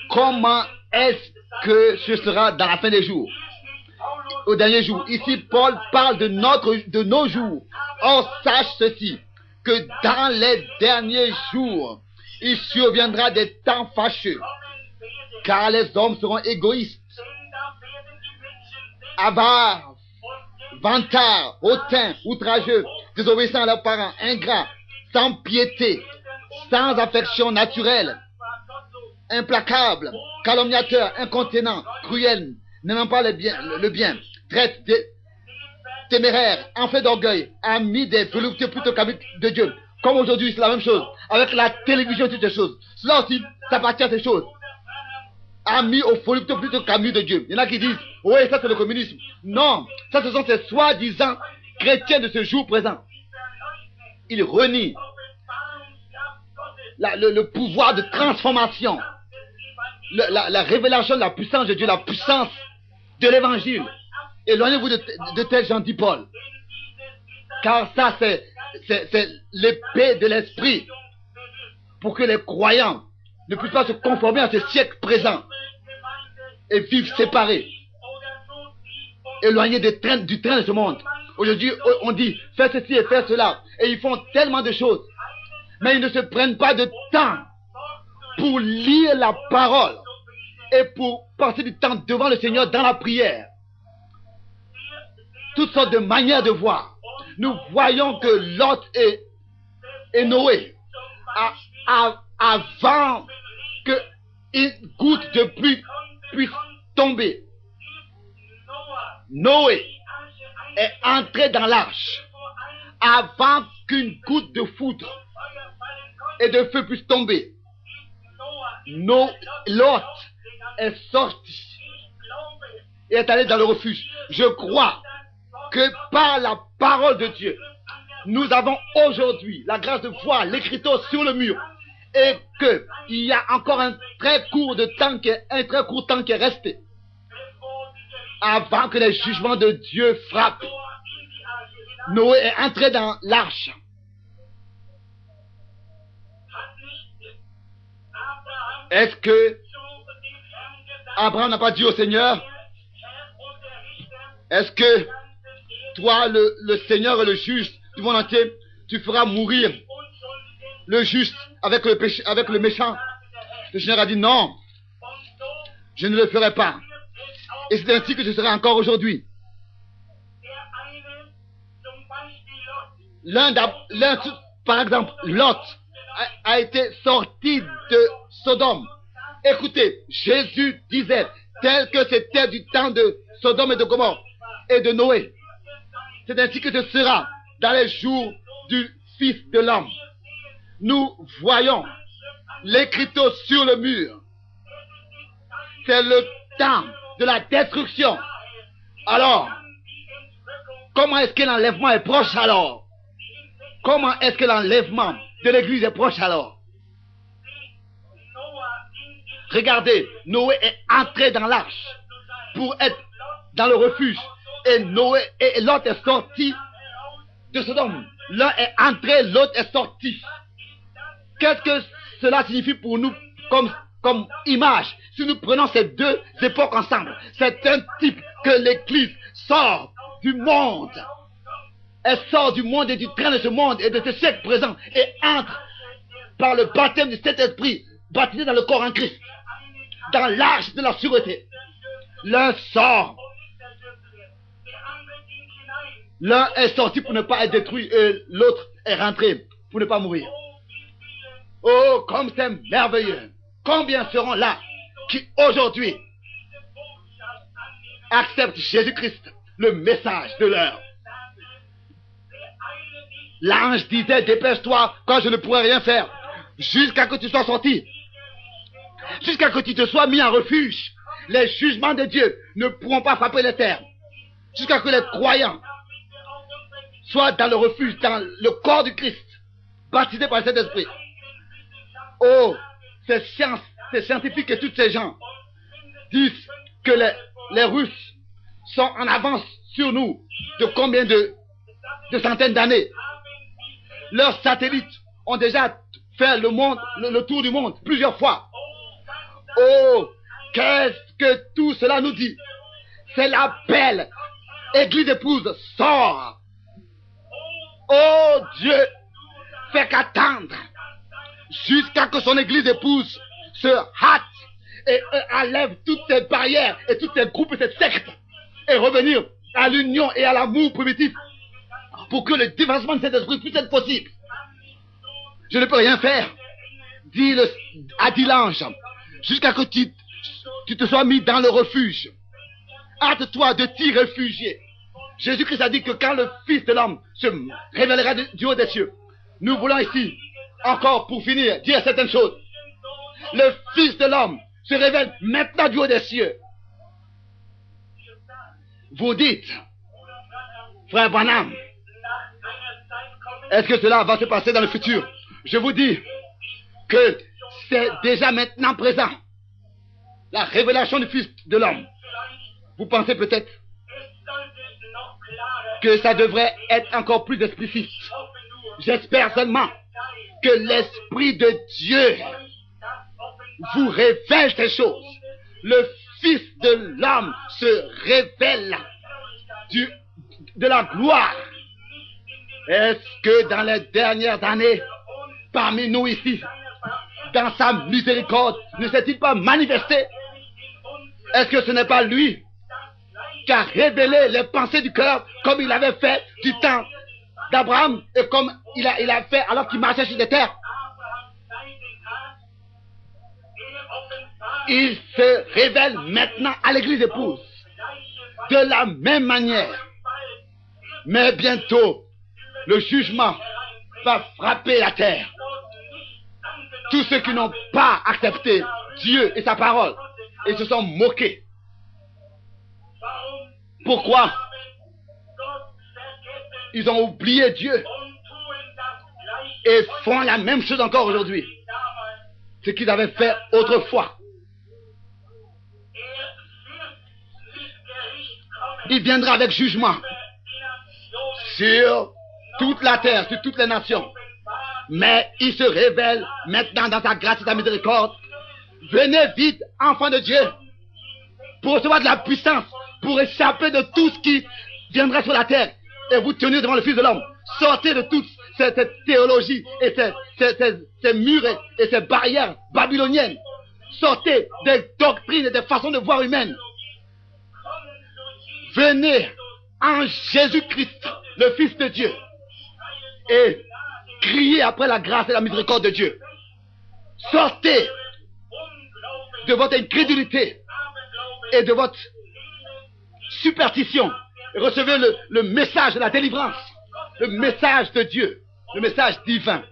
Speaker 1: Comment est-ce que ce sera dans la fin des jours? Au dernier jour. Ici, Paul parle de nos jours. Or, sache ceci, que dans les derniers jours, il surviendra des temps fâcheux, car les hommes seront égoïstes, avares, vantards, hautains, outrageux, désobéissants à leurs parents, ingrats, sans piété, sans affection naturelle, implacables, calomniateurs, incontinents, cruels, n'aimant pas le bien, traite des téméraires, en fait d'orgueil, a mis des voluptés plutôt qu'amis de Dieu. Comme aujourd'hui, c'est la même chose. Avec la télévision, toutes ces choses. Cela aussi, ça appartient à ces choses. Amis aux voluptés plutôt qu'amis de Dieu. Il y en a qui disent, oui, ça c'est le communisme. Non, ça ce sont ces soi-disant chrétiens de ce jour présent. Ils renient le pouvoir de transformation, la révélation de la puissance de Dieu, la puissance de l'évangile. Éloignez-vous de tels gens, dit Paul. Car ça, c'est l'épée de l'esprit pour que les croyants ne puissent pas se conformer à ce siècle présent et vivre séparés, éloignés du train de ce monde. Aujourd'hui, on dit, fais ceci et fais cela. Et ils font tellement de choses. Mais ils ne se prennent pas de temps pour lire la parole et pour passer du temps devant le Seigneur dans la prière. Toutes sortes de manières de voir. Nous voyons que Lot et Noé, avant qu'une goutte de pluie puisse tomber, Noé est entré dans l'arche avant qu'une goutte de foudre et de feu puisse tomber. Lot est sorti et est allé dans le refuge. Je crois que par la parole de Dieu, nous avons aujourd'hui la grâce de voir l'écriture sur le mur et qu'il y a encore un très court temps qui est resté avant que les jugements de Dieu frappent. Noé est entré dans l'arche. Est-ce que Abraham n'a pas dit au Seigneur, est-ce que toi, le Seigneur et le juge du monde entier, tu feras mourir le juste avec le méchant? Le Seigneur a dit non, je ne le ferai pas. Et c'est ainsi que ce sera encore aujourd'hui. Par exemple, Lot a été sorti de Sodome. Écoutez, Jésus disait, tel que c'était du temps de Sodome et de Gomorrhe et de Noé, c'est ainsi que ce sera dans les jours du Fils de l'homme. Nous voyons l'écriture sur le mur. C'est le temps de la destruction. Alors, comment est-ce que l'enlèvement est proche alors? Comment est-ce que l'enlèvement de l'église est proche alors? Regardez, Noé est entré dans l'arche pour être dans le refuge. Et Lot est sorti de Sodome. L'un est entré, l'autre est sorti. Qu'est-ce que cela signifie pour nous comme image? Si nous prenons ces deux époques ensemble, c'est un type que l'Église sort du monde. Elle sort du monde et du train de ce monde et de ce siècle présent et entre par le baptême du Saint-Esprit, baptisé dans le corps en Christ, dans l'arche de la sûreté. L'un sort. L'un est sorti pour ne pas être détruit et l'autre est rentré pour ne pas mourir. Oh, comme c'est merveilleux. Combien seront là qui aujourd'hui acceptent Jésus-Christ, le message de l'heure? L'ange disait, dépêche-toi quand je ne pourrai rien faire, jusqu'à que tu sois sorti, jusqu'à que tu te sois mis en refuge. Les jugements de Dieu ne pourront pas frapper les terres, jusqu'à que les croyants soient dans le refuge, dans le corps du Christ, baptisés par cet esprit. Oh, ces scientifiques et tous ces gens disent que les Russes sont en avance sur nous de combien de centaines d'années. Leurs satellites ont déjà fait le tour du monde plusieurs fois. Oh, qu'est-ce que tout cela nous dit? C'est l'appel. Église épouse, sort. Oh Dieu, fait qu'attendre jusqu'à que son église épouse se hâte et enlève toutes ces barrières et tous ces groupes et ces sectes et revenir à l'union et à l'amour primitif pour que le développement de cet esprit puisse être possible. Je ne peux rien faire, a dit l'ange, jusqu'à que tu te sois mis dans le refuge. hâte-toi de t'y réfugier. Jésus-Christ a dit que quand le Fils de l'homme se révélera du haut des cieux, nous voulons ici, encore pour finir, dire certaines choses. Le Fils de l'homme se révèle maintenant du haut des cieux. Vous dites, frère Branham, est-ce que cela va se passer dans le futur? Je vous dis que c'est déjà maintenant présent. La révélation du Fils de l'homme. Vous pensez peut-être que ça devrait être encore plus explicite. J'espère seulement que l'Esprit de Dieu vous révèle ces choses. Le Fils de l'homme se révèle de la gloire. Est-ce que dans les dernières années, parmi nous ici, dans sa miséricorde, ne s'est-il pas manifesté? Est-ce que ce n'est pas lui qui a révélé les pensées du cœur comme il avait fait du temps d'Abraham et comme il a fait alors qu'il marchait sur les terres? Il se révèle maintenant à l'église épouse de la même manière. Mais bientôt, le jugement va frapper la terre. Tous ceux qui n'ont pas accepté Dieu et sa parole et se sont moqués. Pourquoi? Ils ont oublié Dieu et font la même chose encore aujourd'hui. Ce qu'ils avaient fait autrefois. Il viendra avec jugement sur toute la terre, sur toutes les nations. Mais il se révèle maintenant dans sa grâce et sa miséricorde. Venez vite, enfants de Dieu, pour recevoir de la puissance, pour échapper de tout ce qui viendrait sur la terre et vous tenir devant le Fils de l'homme. Sortez de toute cette théologie et ces murs et ces barrières babyloniennes. Sortez des doctrines et des façons de voir humaines. Venez en Jésus-Christ, le Fils de Dieu, et criez après la grâce et la miséricorde de Dieu. Sortez de votre incrédulité et de votre superstition. Et recevez le message de la délivrance, le message de Dieu, le message divin.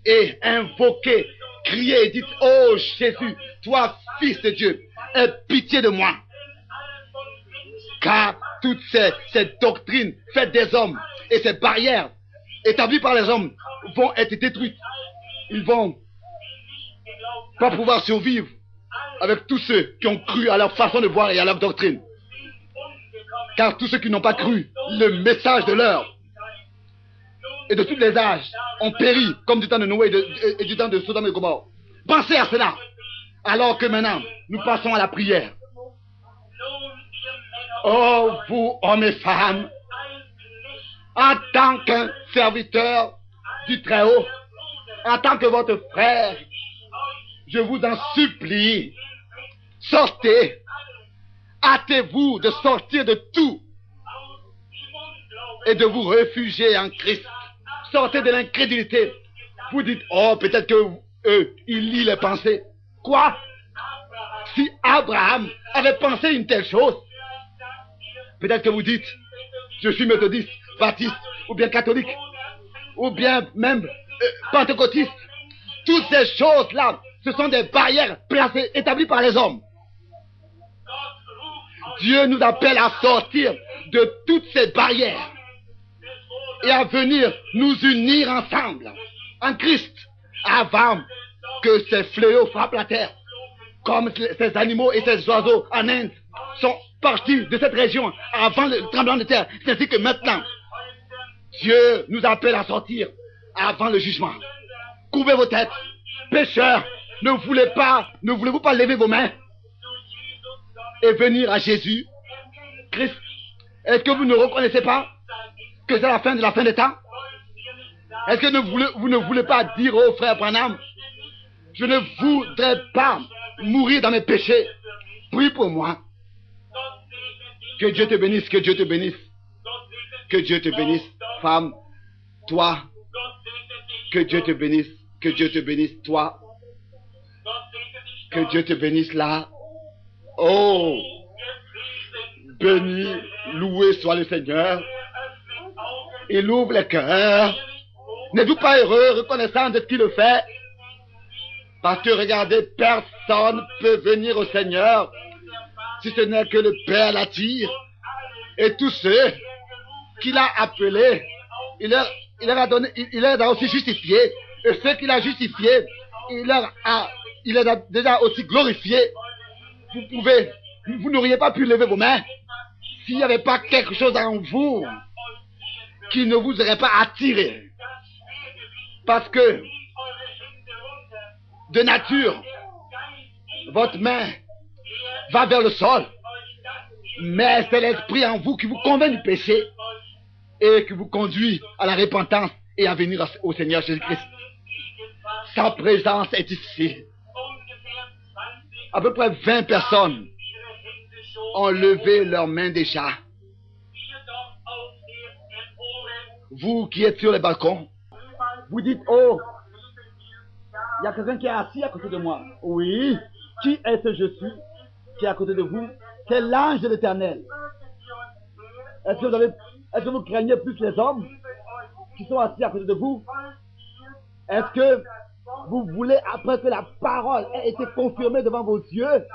Speaker 1: Et invoquez, criez et dites, oh Jésus, toi Fils de Dieu, aie pitié de moi. Car toutes ces doctrines faites des hommes et ces barrières établies par les hommes vont être détruites. Ils vont pas pouvoir survivre avec tous ceux qui ont cru à leur façon de voir et à leur doctrine. Car tous ceux qui n'ont pas cru le message de l'heure et de tous les âges ont péri comme du temps de Noé et du temps de Sodome et Gomorrhe. Pensez à cela. Alors que maintenant, nous passons à la prière. Oh, vous, hommes et femmes, en tant qu'un serviteur du Très-Haut, en tant que votre frère, je vous en supplie, sortez, hâtez-vous de sortir de tout et de vous réfugier en Christ. Sortez de l'incrédulité. Vous dites, oh, peut-être que il lit les pensées. Quoi? Si Abraham avait pensé une telle chose, peut-être que vous dites, je suis méthodiste, baptiste, ou bien catholique, ou bien même pentecôtiste. Toutes ces choses-là, ce sont des barrières placées, établies par les hommes. Dieu nous appelle à sortir de toutes ces barrières et à venir nous unir ensemble en Christ avant que ces fléaux frappent la terre. Comme ces animaux et ces oiseaux en Inde sont partis de cette région avant le tremblement de terre. C'est ainsi que maintenant, Dieu nous appelle à sortir avant le jugement. Couvrez vos têtes. Pécheurs, ne voulez-vous pas lever vos mains et venir à Jésus, Christ? Est-ce que vous ne reconnaissez pas que c'est la fin de la fin des temps? Est-ce que vous ne voulez pas dire au frère Branham, je ne voudrais pas mourir dans mes péchés. Prie pour moi. Que Dieu te bénisse, que Dieu te bénisse. Que Dieu te bénisse, femme, toi. Que Dieu te bénisse, que Dieu te bénisse, toi. Que Dieu te bénisse là. Oh, Béni, loué soit le Seigneur. Il ouvre les cœurs. N'êtes-vous pas heureux, reconnaissant de ce qu'il le fait? Parce que regardez, personne ne peut venir au Seigneur si ce n'est que le Père l'attire. Et tous ceux qu'il a appelés, il leur a donné, il les a aussi justifiés. Et ceux qu'il a justifiés, il les a déjà aussi glorifiés. Vous n'auriez pas pu lever vos mains s'il n'y avait pas quelque chose en vous qui ne vous aurait pas attiré. Parce que, de nature, votre main va vers le sol, mais c'est l'esprit en vous qui vous convainc du péché et qui vous conduit à la repentance et à venir au Seigneur Jésus-Christ. Sa présence est ici. À peu près 20 personnes ont levé leurs mains déjà. Vous qui êtes sur les balcons, vous dites, oh, il y a quelqu'un qui est assis à côté de moi. Oui, qui est-ce je suis qui est à côté de vous? C'est l'ange de l'Éternel. Est-ce que vous craignez plus les hommes qui sont assis à côté de vous? Est-ce que vous voulez, après que la parole ait été confirmée devant vos yeux,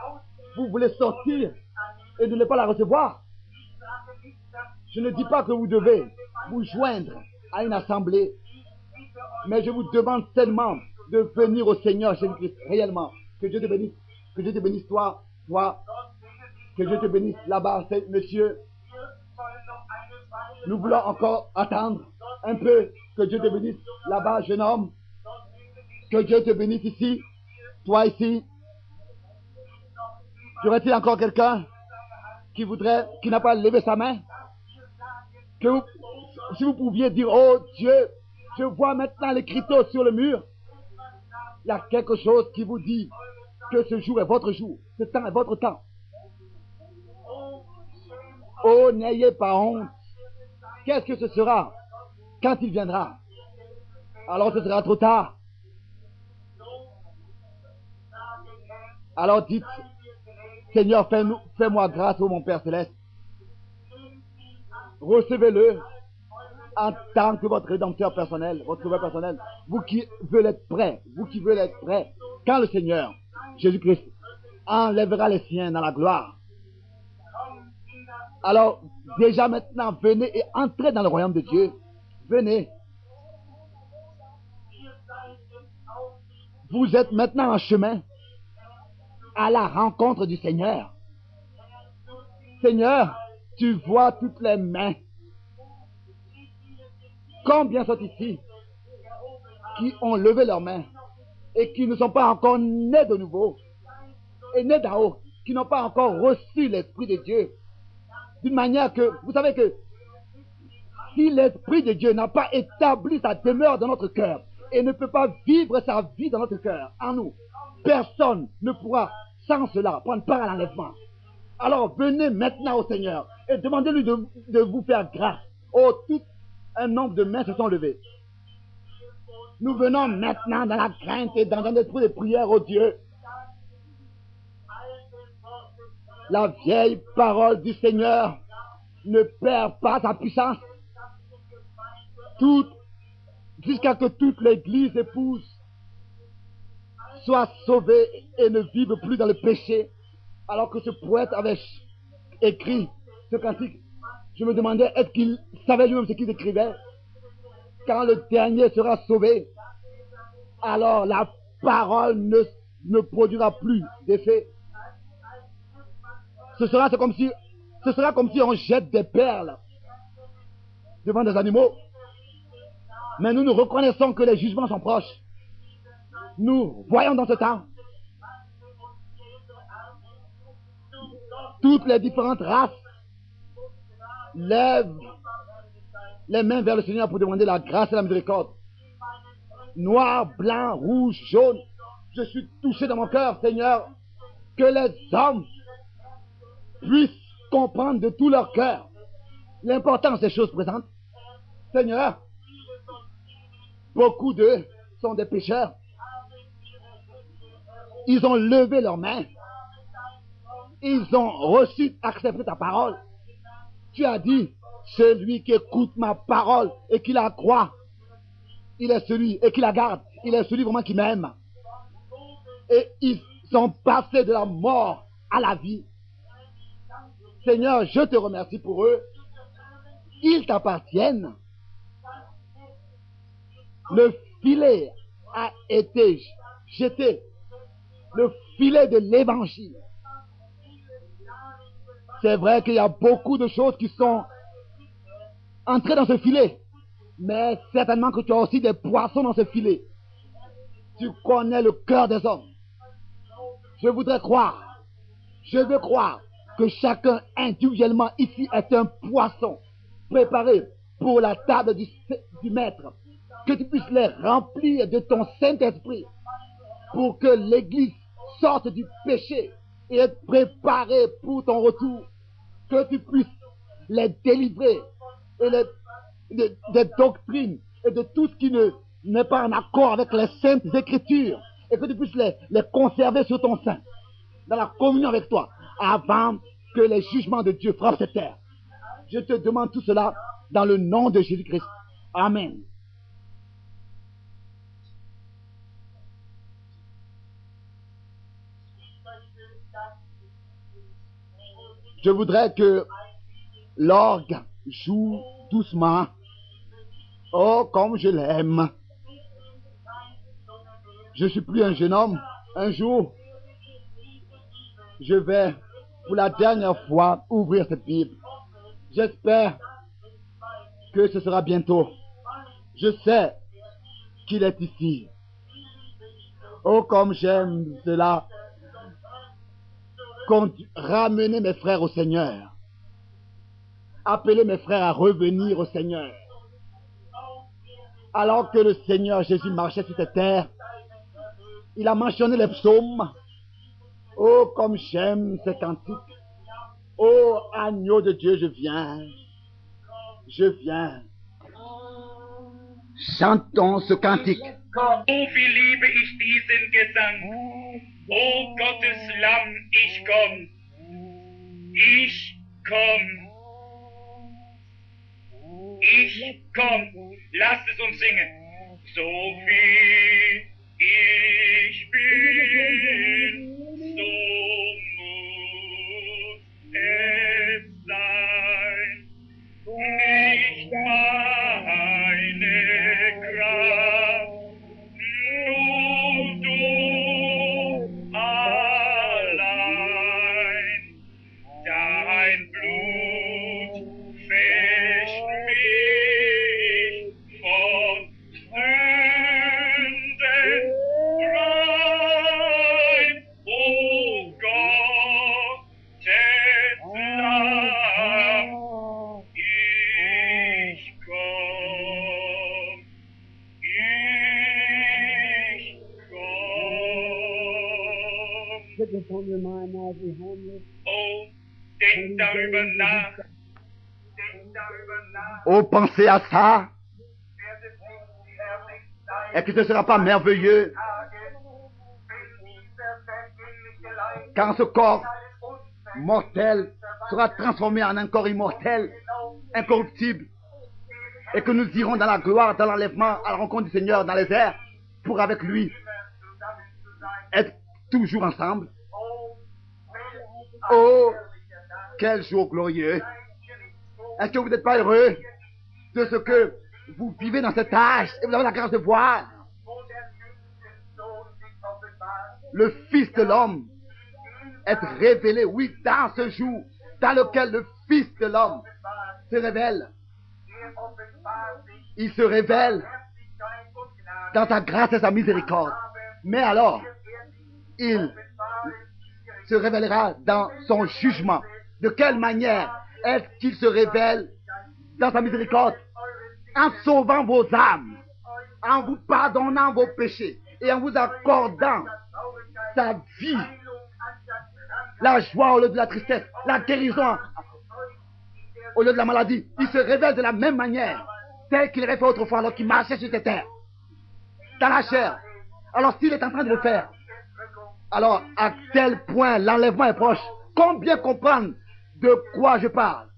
Speaker 1: vous voulez sortir et ne pas la recevoir? Je ne dis pas que vous devez vous joindre à une assemblée, mais je vous demande seulement de venir au Seigneur Jésus-Christ réellement. Que Dieu te bénisse. Que Dieu te bénisse, toi. Que Dieu te bénisse là-bas, monsieur. Nous voulons encore attendre un peu. Que Dieu te bénisse là-bas, jeune homme. Que Dieu te bénisse ici. Toi ici. Y aurait-il encore quelqu'un qui n'a pas levé sa main? Si vous pouviez dire, oh Dieu, je vois maintenant l'écriteau sur le mur. Il y a quelque chose qui vous dit que ce jour est votre jour. Ce temps est votre temps. Oh, n'ayez pas honte. Qu'est-ce que ce sera quand il viendra? Alors ce sera trop tard. Alors dites, Seigneur, fais-moi grâce, ô mon Père Céleste. Recevez-le en tant que votre rédempteur personnel, votre sauveur personnel. Vous qui veulent être prêts, quand le Seigneur Jésus-Christ enlèvera les siens dans la gloire. Alors, déjà maintenant, venez et entrez dans le royaume de Dieu. Venez. Vous êtes maintenant en chemin à la rencontre du Seigneur. Seigneur, tu vois toutes les mains. Combien sont ici qui ont levé leurs mains et qui ne sont pas encore nés de nouveau et nés d'en haut, qui n'ont pas encore reçu l'Esprit de Dieu, d'une manière que, vous savez que si l'Esprit de Dieu n'a pas établi sa demeure dans notre cœur et ne peut pas vivre sa vie dans notre cœur, en nous, personne ne pourra sans cela prendre part à l'enlèvement. Alors venez maintenant au Seigneur et demandez-lui de vous faire grâce. Oh, tout un nombre de mains se sont levées. Nous venons maintenant dans la crainte et dans un esprit de prière au Dieu. La vieille parole du Seigneur ne perd pas sa puissance. Jusqu'à que toute l'Église épouse soit sauvée et ne vive plus dans le péché. Alors que ce poète avait écrit ce cantique, je me demandais, est-ce qu'il savait lui-même ce qu'il écrivait? Quand le dernier sera sauvé, alors la parole ne produira plus d'effet. Ce sera comme si on jette des perles devant des animaux. Mais nous reconnaissons que les jugements sont proches. Nous voyons dans ce temps toutes les différentes races lèvent les mains vers le Seigneur pour demander la grâce et la miséricorde. Noir, blanc, rouge, jaune. Je suis touché dans mon cœur, Seigneur, que les hommes puissent comprendre de tout leur cœur l'importance des choses présentes. Seigneur, beaucoup d'eux sont des pécheurs. Ils ont levé leurs mains. Ils ont accepté ta parole.
Speaker 2: Tu as dit, celui qui écoute ma parole et qui la croit, il est celui, et qui la garde, il est celui vraiment qui m'aime. Et ils sont passés de la mort à la vie. Seigneur, je te remercie pour eux. Ils t'appartiennent. Le filet a été jeté. Le filet de l'évangile. C'est vrai qu'il y a beaucoup de choses qui sont entrées dans ce filet. Mais certainement que tu as aussi des poissons dans ce filet. Tu connais le cœur des hommes. Je voudrais croire, je veux croire que chacun individuellement ici est un poisson préparé pour la table du maître. Que tu puisses les remplir de ton Saint-Esprit pour que l'Église sorte du péché et être préparée pour ton retour. Que tu puisses les délivrer et des doctrines et de tout ce qui n'est pas en accord avec les saintes écritures, et que tu puisses les conserver sur ton sein, dans la communion avec toi, avant que les jugements de Dieu frappent cette terre. Je te demande tout cela dans le nom de Jésus-Christ. Amen. Je voudrais que l'orgue joue doucement. Oh, comme je l'aime. Je suis plus un jeune homme. Un jour, je vais pour la dernière fois ouvrir cette Bible. J'espère que ce sera bientôt. Je sais qu'il est ici. Oh, comme j'aime cela. Ramener mes frères au Seigneur. Appeler mes frères à revenir au Seigneur. Alors que le Seigneur Jésus marchait sur cette terre, il a mentionné les psaumes. Oh, comme j'aime ces cantiques. Oh, agneau de Dieu, je viens. Je viens. Chantons ce cantique.
Speaker 3: Oh, wie liebe ich diesen Gesang. Oh, Gottes Lamm, ich komm. Ich komm. Ich komm. Lasst es uns singen. So wie ich bin, so muss es sein. Nicht meine Kraft, nur du allein. Dein Blut wäscht mich von Sünden rein. O Gottes Lamm, ich komm, ich komm. Oh, denk darüber nach.
Speaker 2: Oh, pensez à ça. Et que ce ne sera pas merveilleux quand ce corps mortel sera transformé en un corps immortel, incorruptible, et que nous irons dans la gloire, dans l'enlèvement, à la rencontre du Seigneur dans les airs, pour avec lui être toujours ensemble. Oh, quel jour glorieux! Est-ce que vous n'êtes pas heureux de ce que vous vivez dans cet âge et vous avez la grâce de voir le Fils de l'homme être révélé, oui, dans ce jour, dans lequel le Fils de l'homme se révèle. Il se révèle dans sa grâce et sa miséricorde. Mais alors, il se révélera dans son jugement. De quelle manière est-ce qu'il se révèle dans sa miséricorde? En sauvant vos âmes, en vous pardonnant vos péchés et en vous accordant sa vie, la joie au lieu de la tristesse, la guérison au lieu de la maladie. Il se révèle de la même manière, tel qu'il avait fait autrefois alors qu'il marchait sur cette terre, dans la chair. Alors s'il est en train de le faire, alors à tel point l'enlèvement est proche. Combien comprendre de quoi je parle?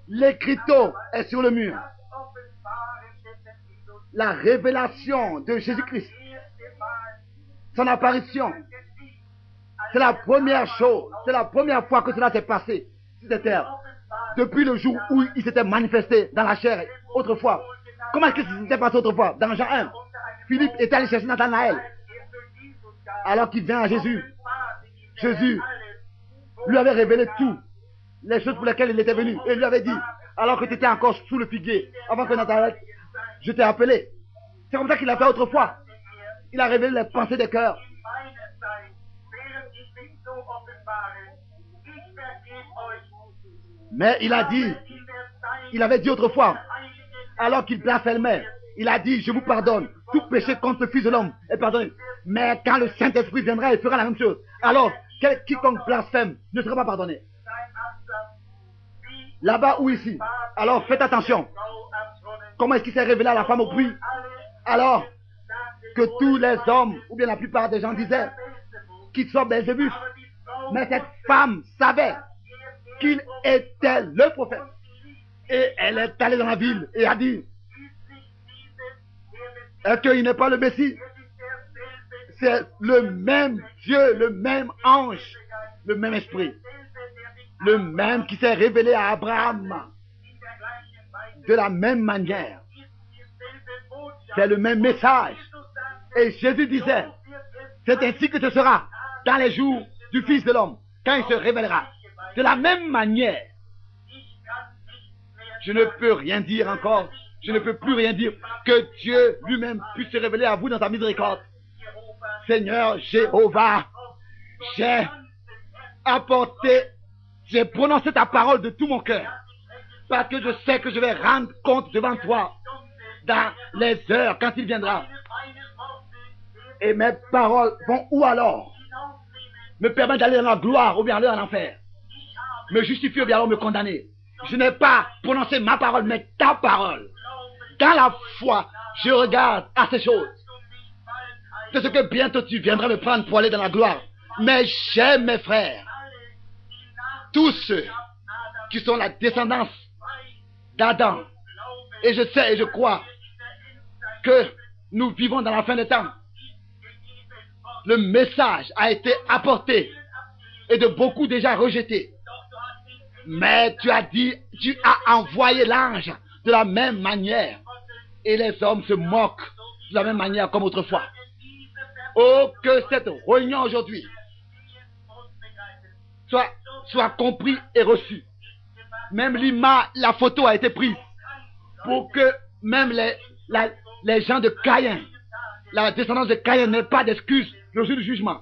Speaker 2: L'écriteau est sur le mur. La révélation de Jésus-Christ, son apparition, c'est la première chose, c'est la première fois que cela s'est passé sur cette terre. Depuis le jour où il s'était manifesté dans la chair autrefois. Comment est-ce que ça s'était passé autrefois? Dans Jean 1, Philippe est allé chercher Nathanaël. Alors qu'il vient à Jésus, Jésus lui avait révélé tout, les choses pour lesquelles il était venu. Et lui avait dit, alors que tu étais encore sous le figuier, avant que Nathanaël, je t'ai appelé. C'est comme ça qu'il a fait autrefois. Il a révélé les pensées des cœurs. Mais il a dit, il avait dit autrefois, alors qu'il blasphémait, il a dit, je vous pardonne, tout péché contre le Fils de l'homme est pardonné. Mais quand le Saint-Esprit viendra, il fera la même chose. Alors, quiconque blasphème ne sera pas pardonné. Là-bas ou ici. Alors, faites attention. Comment est-ce qu'il s'est révélé à la femme au puits? Alors que tous les hommes, ou bien la plupart des gens disaient qu'il soit Belzébus. Mais cette femme savait qu'il était le prophète. Et elle est allée dans la ville et a dit, est-ce qu'il n'est pas le Messie? C'est le même Dieu, le même ange, le même esprit, le même qui s'est révélé à Abraham de la même manière. C'est le même message. Et Jésus disait, c'est ainsi que ce sera dans les jours du Fils de l'homme, quand il se révélera. De la même manière, je ne peux rien dire encore, je ne peux plus rien dire, que Dieu lui-même puisse se révéler à vous dans sa miséricorde. Seigneur Jéhovah, j'ai apporté, j'ai prononcé ta parole de tout mon cœur, parce que je sais que je vais rendre compte devant toi dans les heures quand il viendra. Et mes paroles vont où alors? Me permettre d'aller dans la gloire ou bien aller en enfer? Me justifier ou bien alors me condamner? Je n'ai pas prononcé ma parole, mais ta parole. Dans la foi, je regarde à ces choses. C'est ce que bientôt tu viendras me prendre pour aller dans la gloire. Mais j'aime mes frères, tous ceux qui sont la descendance d'Adam. Et je sais et je crois que nous vivons dans la fin des temps. Le message a été apporté et de beaucoup déjà rejeté. Mais tu as dit, tu as envoyé l'ange de la même manière. Et les hommes se moquent de la même manière comme autrefois. Oh, que cette réunion aujourd'hui soit compris et reçue. Même l'image, la photo a été prise pour que même les gens de Caïn, la descendance de Caïn n'ait pas d'excuses le jour du jugement.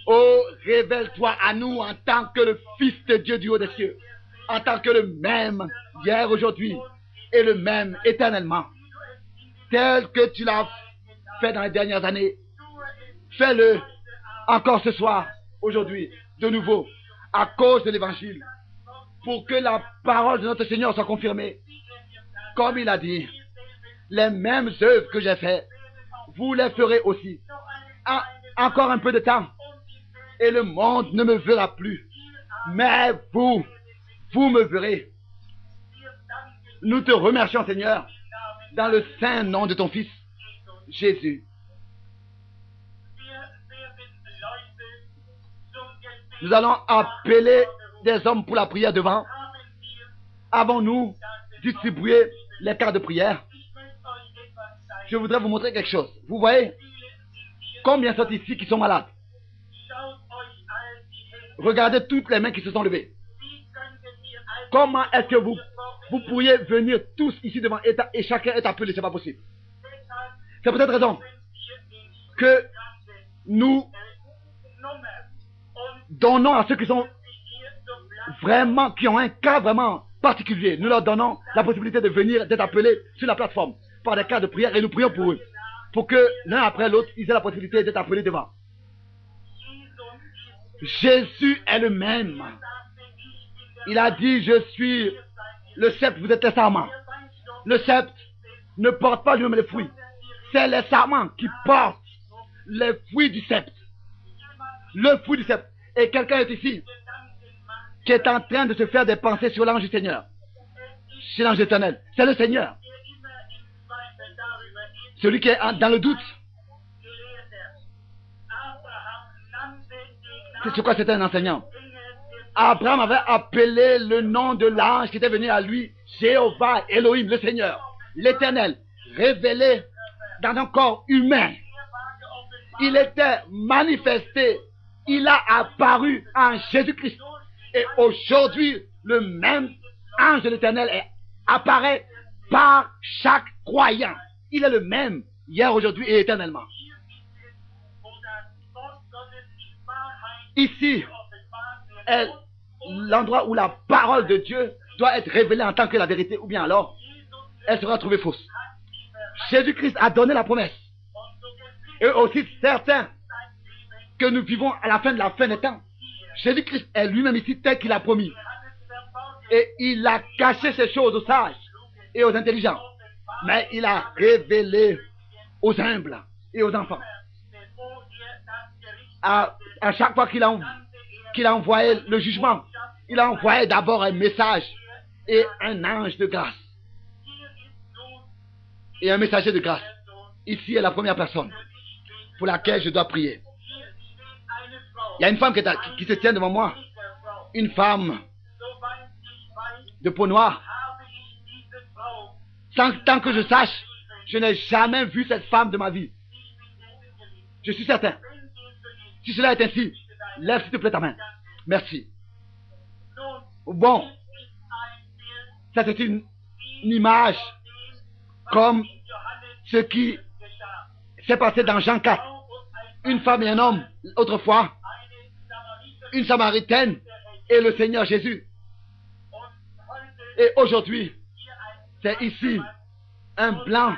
Speaker 2: Oh, révèle-toi à nous en tant que le Fils de Dieu du haut des cieux, en tant que le même hier, aujourd'hui et le même éternellement, tel que tu l'as fait dans les dernières années. Fais-le encore ce soir, aujourd'hui, de nouveau, à cause de l'évangile, pour que la parole de notre Seigneur soit confirmée. Comme il a dit, les mêmes œuvres que j'ai faites, vous les ferez aussi. Encore un peu de temps, et le monde ne me verra plus. Mais vous me verrez. Nous te remercions, Seigneur, dans le saint nom de ton Fils, Jésus. Nous allons appeler des hommes pour la prière devant. Avons-nous distribué les cartes de prière? Je voudrais vous montrer quelque chose. Vous voyez combien sont ici qui sont malades? Regardez toutes les mains qui se sont levées. Comment est-ce que vous pourriez venir tous ici devant et chacun est appelé? C'est pas possible. C'est pour cette raison que nous donnons à ceux qui sont vraiment, qui ont un cas vraiment particulier, nous leur donnons la possibilité de venir, d'être appelés sur la plateforme par des cas de prière et nous prions pour eux, pour que l'un après l'autre, ils aient la possibilité d'être appelés devant. Jésus est le même. Il a dit, je suis le sceptre, vous êtes les sarments. Le sceptre ne porte pas lui-même les fruits. C'est les sarments qui portent les fruits du sceptre. Le fruit du sceptre. Et quelqu'un est ici qui est en train de se faire des pensées sur l'ange du Seigneur, sur l'ange éternel. C'est le Seigneur. Celui qui est dans le doute. C'est sur quoi c'était un enseignant. Abraham avait appelé le nom de l'ange qui était venu à lui, Jéhovah, Elohim, le Seigneur, l'Éternel, révélé dans un corps humain. Il était manifesté, il a apparu en Jésus-Christ. Et aujourd'hui, le même ange de l'Éternel apparaît par chaque croyant. Il est le même hier, aujourd'hui et éternellement. Ici est l'endroit où la parole de Dieu doit être révélée en tant que la vérité, ou bien alors elle sera trouvée fausse. Jésus-Christ a donné la promesse. Et aussi certain que nous vivons à la fin de la fin des temps. Jésus-Christ est lui-même ici tel qu'il a promis. Et il a caché ces choses aux sages et aux intelligents. Mais il a révélé aux humbles et aux enfants. À chaque fois qu'il a envoyé le jugement, il a envoyé d'abord un message et un ange de grâce. Et un messager de grâce. Ici est la première personne pour laquelle je dois prier. Il y a une femme qui se tient devant moi. Une femme de peau noire. Tant que je sache, je n'ai jamais vu cette femme de ma vie. Je suis certain. Si cela est ainsi, lève s'il te plaît ta main. Merci. Bon, ça c'est une image comme ce qui s'est passé dans Jean 4. Une femme et un homme, autrefois, une Samaritaine et le Seigneur Jésus. Et aujourd'hui, c'est ici un blanc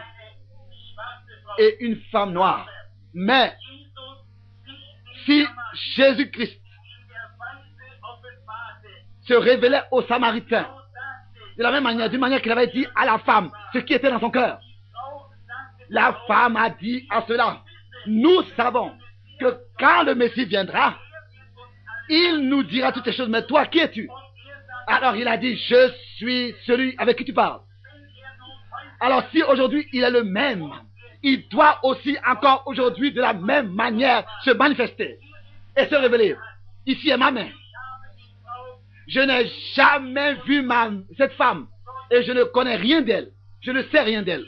Speaker 2: et une femme noire. Mais si Jésus-Christ se révélait aux Samaritains de la même manière, d'une manière qu'il avait dit à la femme ce qui était dans son cœur, la femme a dit à cela: nous savons que quand le Messie viendra, il nous dira toutes ces choses. Mais toi, qui es-tu? Alors il a dit: je suis celui avec qui tu parles. Alors si aujourd'hui il est le même, il doit aussi encore aujourd'hui de la même manière se manifester et se révéler. Ici est ma main. Je n'ai jamais vu cette femme et je ne connais rien d'elle. Je ne sais rien d'elle.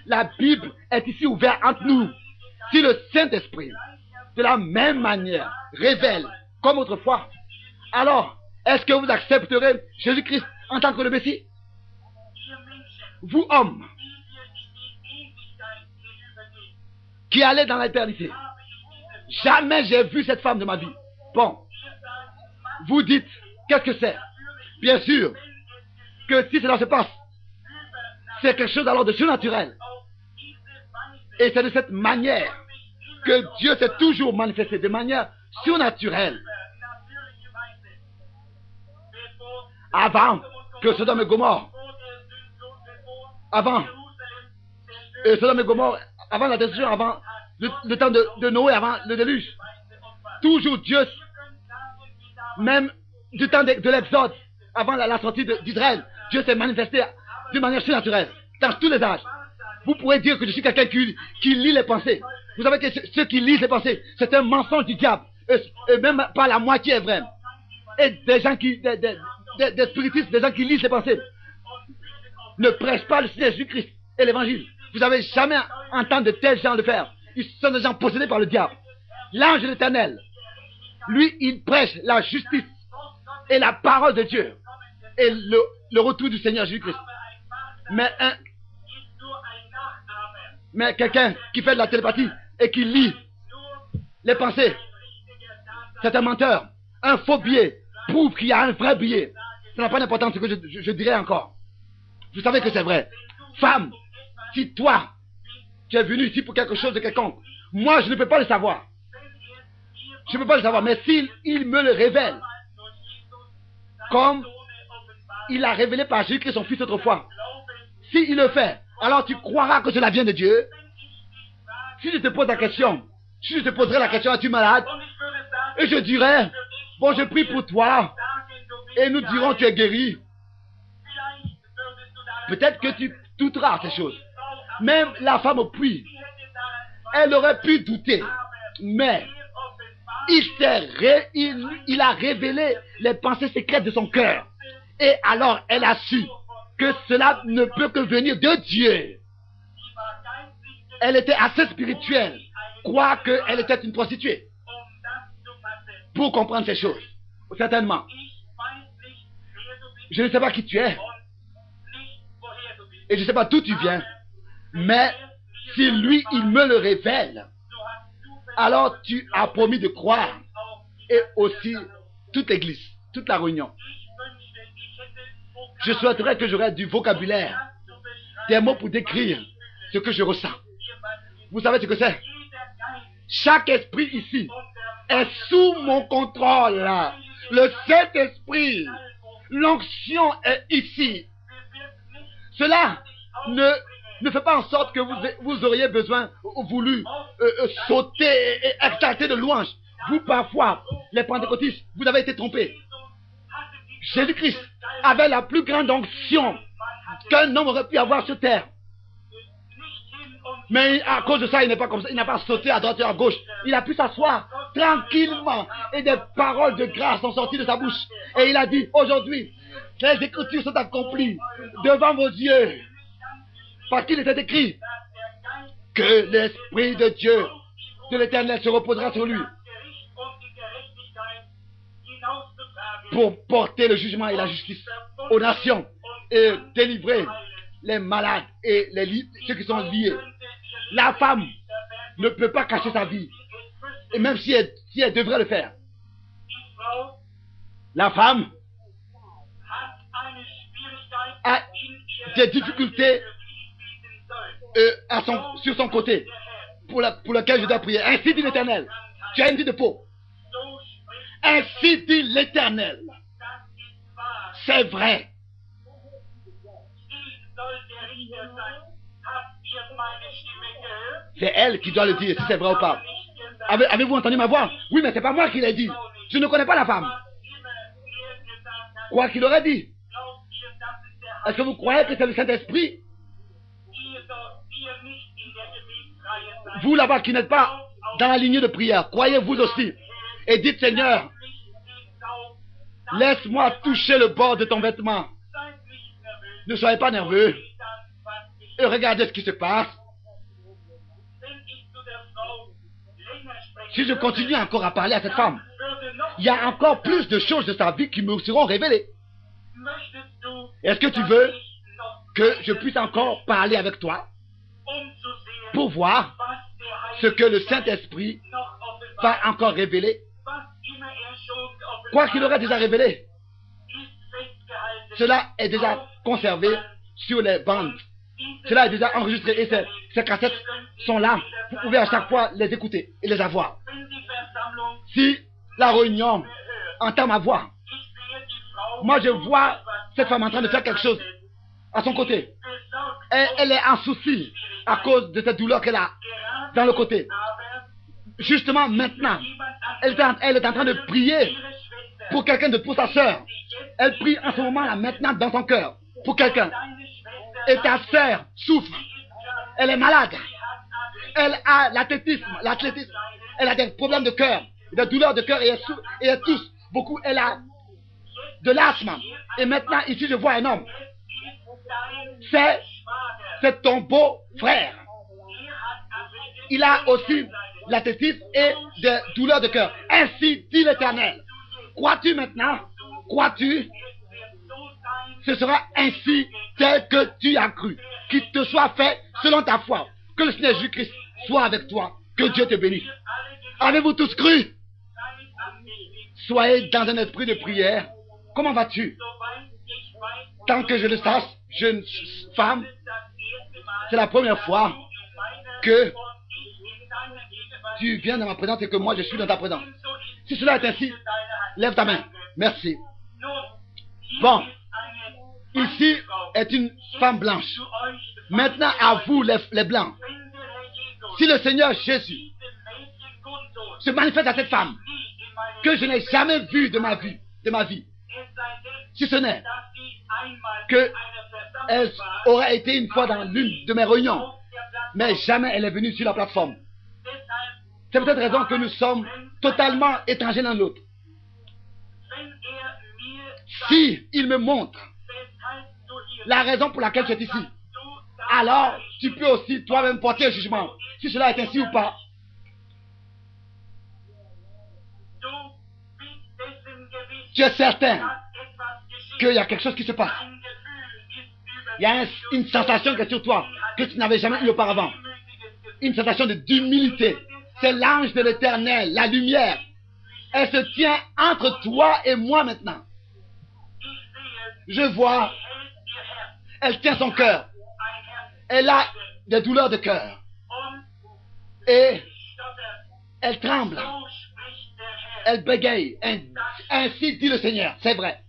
Speaker 2: La Bible est ici ouverte entre nous. Si le Saint-Esprit, de la même manière, révèle comme autrefois, alors est-ce que vous accepterez Jésus-Christ en tant que le Messie? Vous, hommes, qui allez dans l'éternité, jamais j'ai vu cette femme de ma vie. Bon, vous dites, qu'est-ce que c'est? Bien sûr que si cela se passe, c'est quelque chose alors de surnaturel. Et c'est de cette manière que Dieu s'est toujours manifesté, de manière surnaturelle. Avant que Sodome et Gomorrhe, avant la destruction, avant le temps de Noé, avant le déluge, toujours Dieu, même du temps de l'Exode, avant la sortie d'Israël, Dieu s'est manifesté d'une manière surnaturelle, dans tous les âges. Vous pourrez dire que je suis quelqu'un qui lit les pensées. Vous savez que ceux qui lisent les pensées, c'est un mensonge du diable. Et même pas la moitié est vrai. Et des gens des spiritistes, des gens qui lisent les pensées, ne prêchent pas le Seigneur Jésus-Christ et l'évangile. Vous n'avez jamais entendu de tels gens le faire. Ils sont des gens possédés par le diable. L'ange de l'Éternel, lui, il prêche la justice et la parole de Dieu et le retour du Seigneur Jésus-Christ. Mais quelqu'un qui fait de la télépathie et qui lit les pensées, c'est un menteur. Un faux billet prouve qu'il y a un vrai billet. Ça n'a pas d'importance ce que je dirais encore. Vous savez que c'est vrai. Femme, si toi, tu es venu ici pour quelque chose de quelconque, moi je ne peux pas le savoir. Je ne peux pas le savoir, mais s'il me le révèle, comme il a révélé par Jésus-Christ son Fils autrefois, s'il le fait, alors tu croiras que cela vient de Dieu. Si je te pose la question, si je te poserai la question: es-tu malade? Et je dirais: bon, je prie pour toi et nous dirons tu es guéri. Peut-être que tu douteras ces choses. Même la femme au puits, elle aurait pu douter, mais il a révélé les pensées secrètes de son cœur. Et alors elle a su que cela ne peut que venir de Dieu. Elle était assez spirituelle, quoique elle était une prostituée, pour comprendre ces choses. Certainement. Je ne sais pas qui tu es, et je ne sais pas d'où tu viens, mais si lui, il me le révèle, alors tu as promis de croire, et aussi toute l'église, toute la réunion. Je souhaiterais que j'aurais du vocabulaire, des mots pour décrire ce que je ressens. Vous savez ce que c'est? Chaque esprit ici est sous mon contrôle. Le Saint-Esprit, l'onction est ici. Cela ne fait pas en sorte que vous auriez besoin ou voulu sauter et exalter de louanges. Vous, parfois, les pentecôtistes, vous avez été trompés. Jésus-Christ avait la plus grande onction qu'un homme aurait pu avoir sur terre. Mais à cause de ça, il n'est pas comme ça. Il n'a pas sauté à droite et à gauche. Il a pu s'asseoir tranquillement et des paroles de grâce sont sorties de sa bouche. Et il a dit, aujourd'hui, les Écritures sont accomplies devant vos yeux. Parce qu'il était écrit que l'Esprit de Dieu, de l'Éternel, se reposera sur lui pour porter le jugement et la justice aux nations et délivrer les malades et ceux qui sont liés. La femme ne peut pas cacher sa vie, et même si elle devrait le faire. La femme a des difficultés sur son côté pour lequel je dois prier. Ainsi dit l'Éternel. Tu as une vie de peau. Ainsi dit l'Éternel. C'est vrai. C'est elle qui doit le dire, si c'est vrai ou pas. Avez-vous entendu ma voix? Oui, mais c'est pas moi qui l'ai dit. Je ne connais pas la femme. Quoi qu'il aurait dit. Est-ce que vous croyez que c'est le Saint-Esprit? Vous là-bas qui n'êtes pas dans la lignée de prière, croyez-vous aussi. Et dites, Seigneur, laisse-moi toucher le bord de ton vêtement. Ne soyez pas nerveux. Et regardez ce qui se passe. Si je continue encore à parler à cette femme, il y a encore plus de choses de sa vie qui me seront révélées. Est-ce que tu veux que je puisse encore parler avec toi pour voir ce que le Saint-Esprit va encore révéler? Quoi qu'il aurait déjà révélé, cela est déjà conservé sur les bandes. Cela est déjà enregistré et ces cassettes sont là. Vous pouvez à chaque fois les écouter et les avoir. Si la réunion entend ma voix, moi je vois cette femme en train de faire quelque chose à son côté. Et elle est en souci à cause de cette douleur qu'elle a dans le côté. Justement maintenant, elle est en train de prier pour quelqu'un, pour sa sœur. Elle prie en ce moment-là, maintenant, dans son cœur, pour quelqu'un. Et ta sœur souffre. Elle est malade. Elle a l'athlétisme. Elle a des problèmes de cœur, des douleurs de cœur et elle tousse beaucoup. Elle a de l'asthme. Et maintenant, ici, je vois un homme. C'est ton beau frère. Il a aussi l'athlétisme et des douleurs de cœur. Ainsi dit l'Éternel. Crois-tu maintenant? Crois-tu? Ce sera ainsi tel que tu as cru. Qu'il te soit fait selon ta foi. Que le Seigneur Jésus-Christ soit avec toi. Que Dieu te bénisse. Avez-vous tous cru? Soyez dans un esprit de prière. Comment vas-tu? Tant que je le sache, jeune femme, c'est la première fois que tu viens dans ma présence et que moi je suis dans ta présence. Si cela est ainsi, lève ta main. Merci. Bon, ici est une femme blanche. Maintenant à vous les blancs. Si le Seigneur Jésus se manifeste à cette femme que je n'ai jamais vue de ma vie, Si ce n'est
Speaker 3: dass sie einmal
Speaker 2: que
Speaker 3: in einer
Speaker 2: elle
Speaker 3: Versammlung war,
Speaker 2: aurait été une fois dans l'une de mes réunions,
Speaker 3: auf der Plattform.
Speaker 2: mais jamais elle est venue sur la plateforme.
Speaker 3: Deshalb,
Speaker 2: C'est peut-être raison que nous sommes totalement étrangers l'un de l'autre.
Speaker 3: wenn mir
Speaker 2: Si il me montre
Speaker 3: weshalb du hier
Speaker 2: la raison pour laquelle tu es ici,
Speaker 3: du
Speaker 2: alors tu peux aussi toi-même porter un jugement, si cela est ainsi ou pas.
Speaker 3: du bist dessen gewiss,
Speaker 2: Tu es certain
Speaker 3: dass etwas geschieht.
Speaker 2: qu'il y a quelque chose qui se passe.
Speaker 3: Ein Gefühl ist über
Speaker 2: Il y a une sensation qui est sur toi que tu n'avais jamais eu auparavant. Une sensation d'humilité. C'est l'ange de l'Éternel, la lumière. Elle se tient entre toi et moi maintenant. Je vois, elle tient son cœur. Elle a des douleurs de cœur. Et elle tremble. Elle bégaye. Ainsi dit le Seigneur. C'est vrai.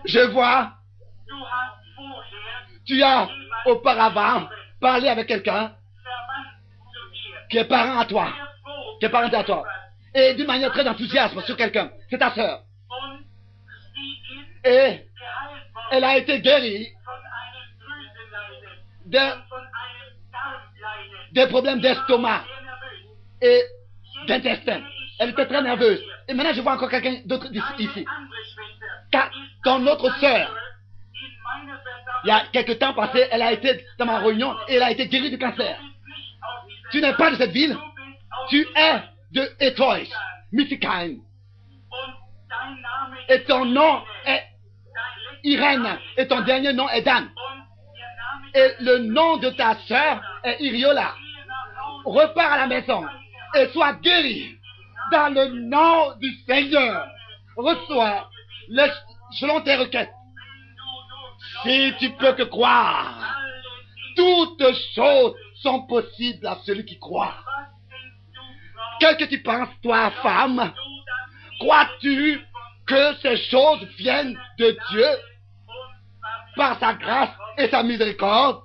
Speaker 2: Je vois, tu as auparavant parlé avec quelqu'un qui est parent à toi. Qui est parenté à toi. Et d'une manière très enthousiaste sur quelqu'un. C'est ta sœur. Et elle a été guérie des problèmes d'estomac et d'intestin. Elle était très nerveuse. Et maintenant, je vois encore quelqu'un d'autre ici. Ton autre sœur, il y a quelques temps passé, elle a été dans ma réunion et elle a été guérie du cancer. Tu n'es pas de cette ville. Tu es de Etoy, Michigan. Et ton nom est Irène. Et ton dernier nom est Dan. Et le nom de ta sœur est Iriola. Repars à la maison et sois guéri dans le nom du Seigneur. Reçois selon tes requêtes. Si tu peux que croire, toutes choses sont possibles à celui qui croit. Qu'est-ce que tu penses, toi, femme? Crois-tu que ces choses viennent de Dieu par sa grâce et sa miséricorde?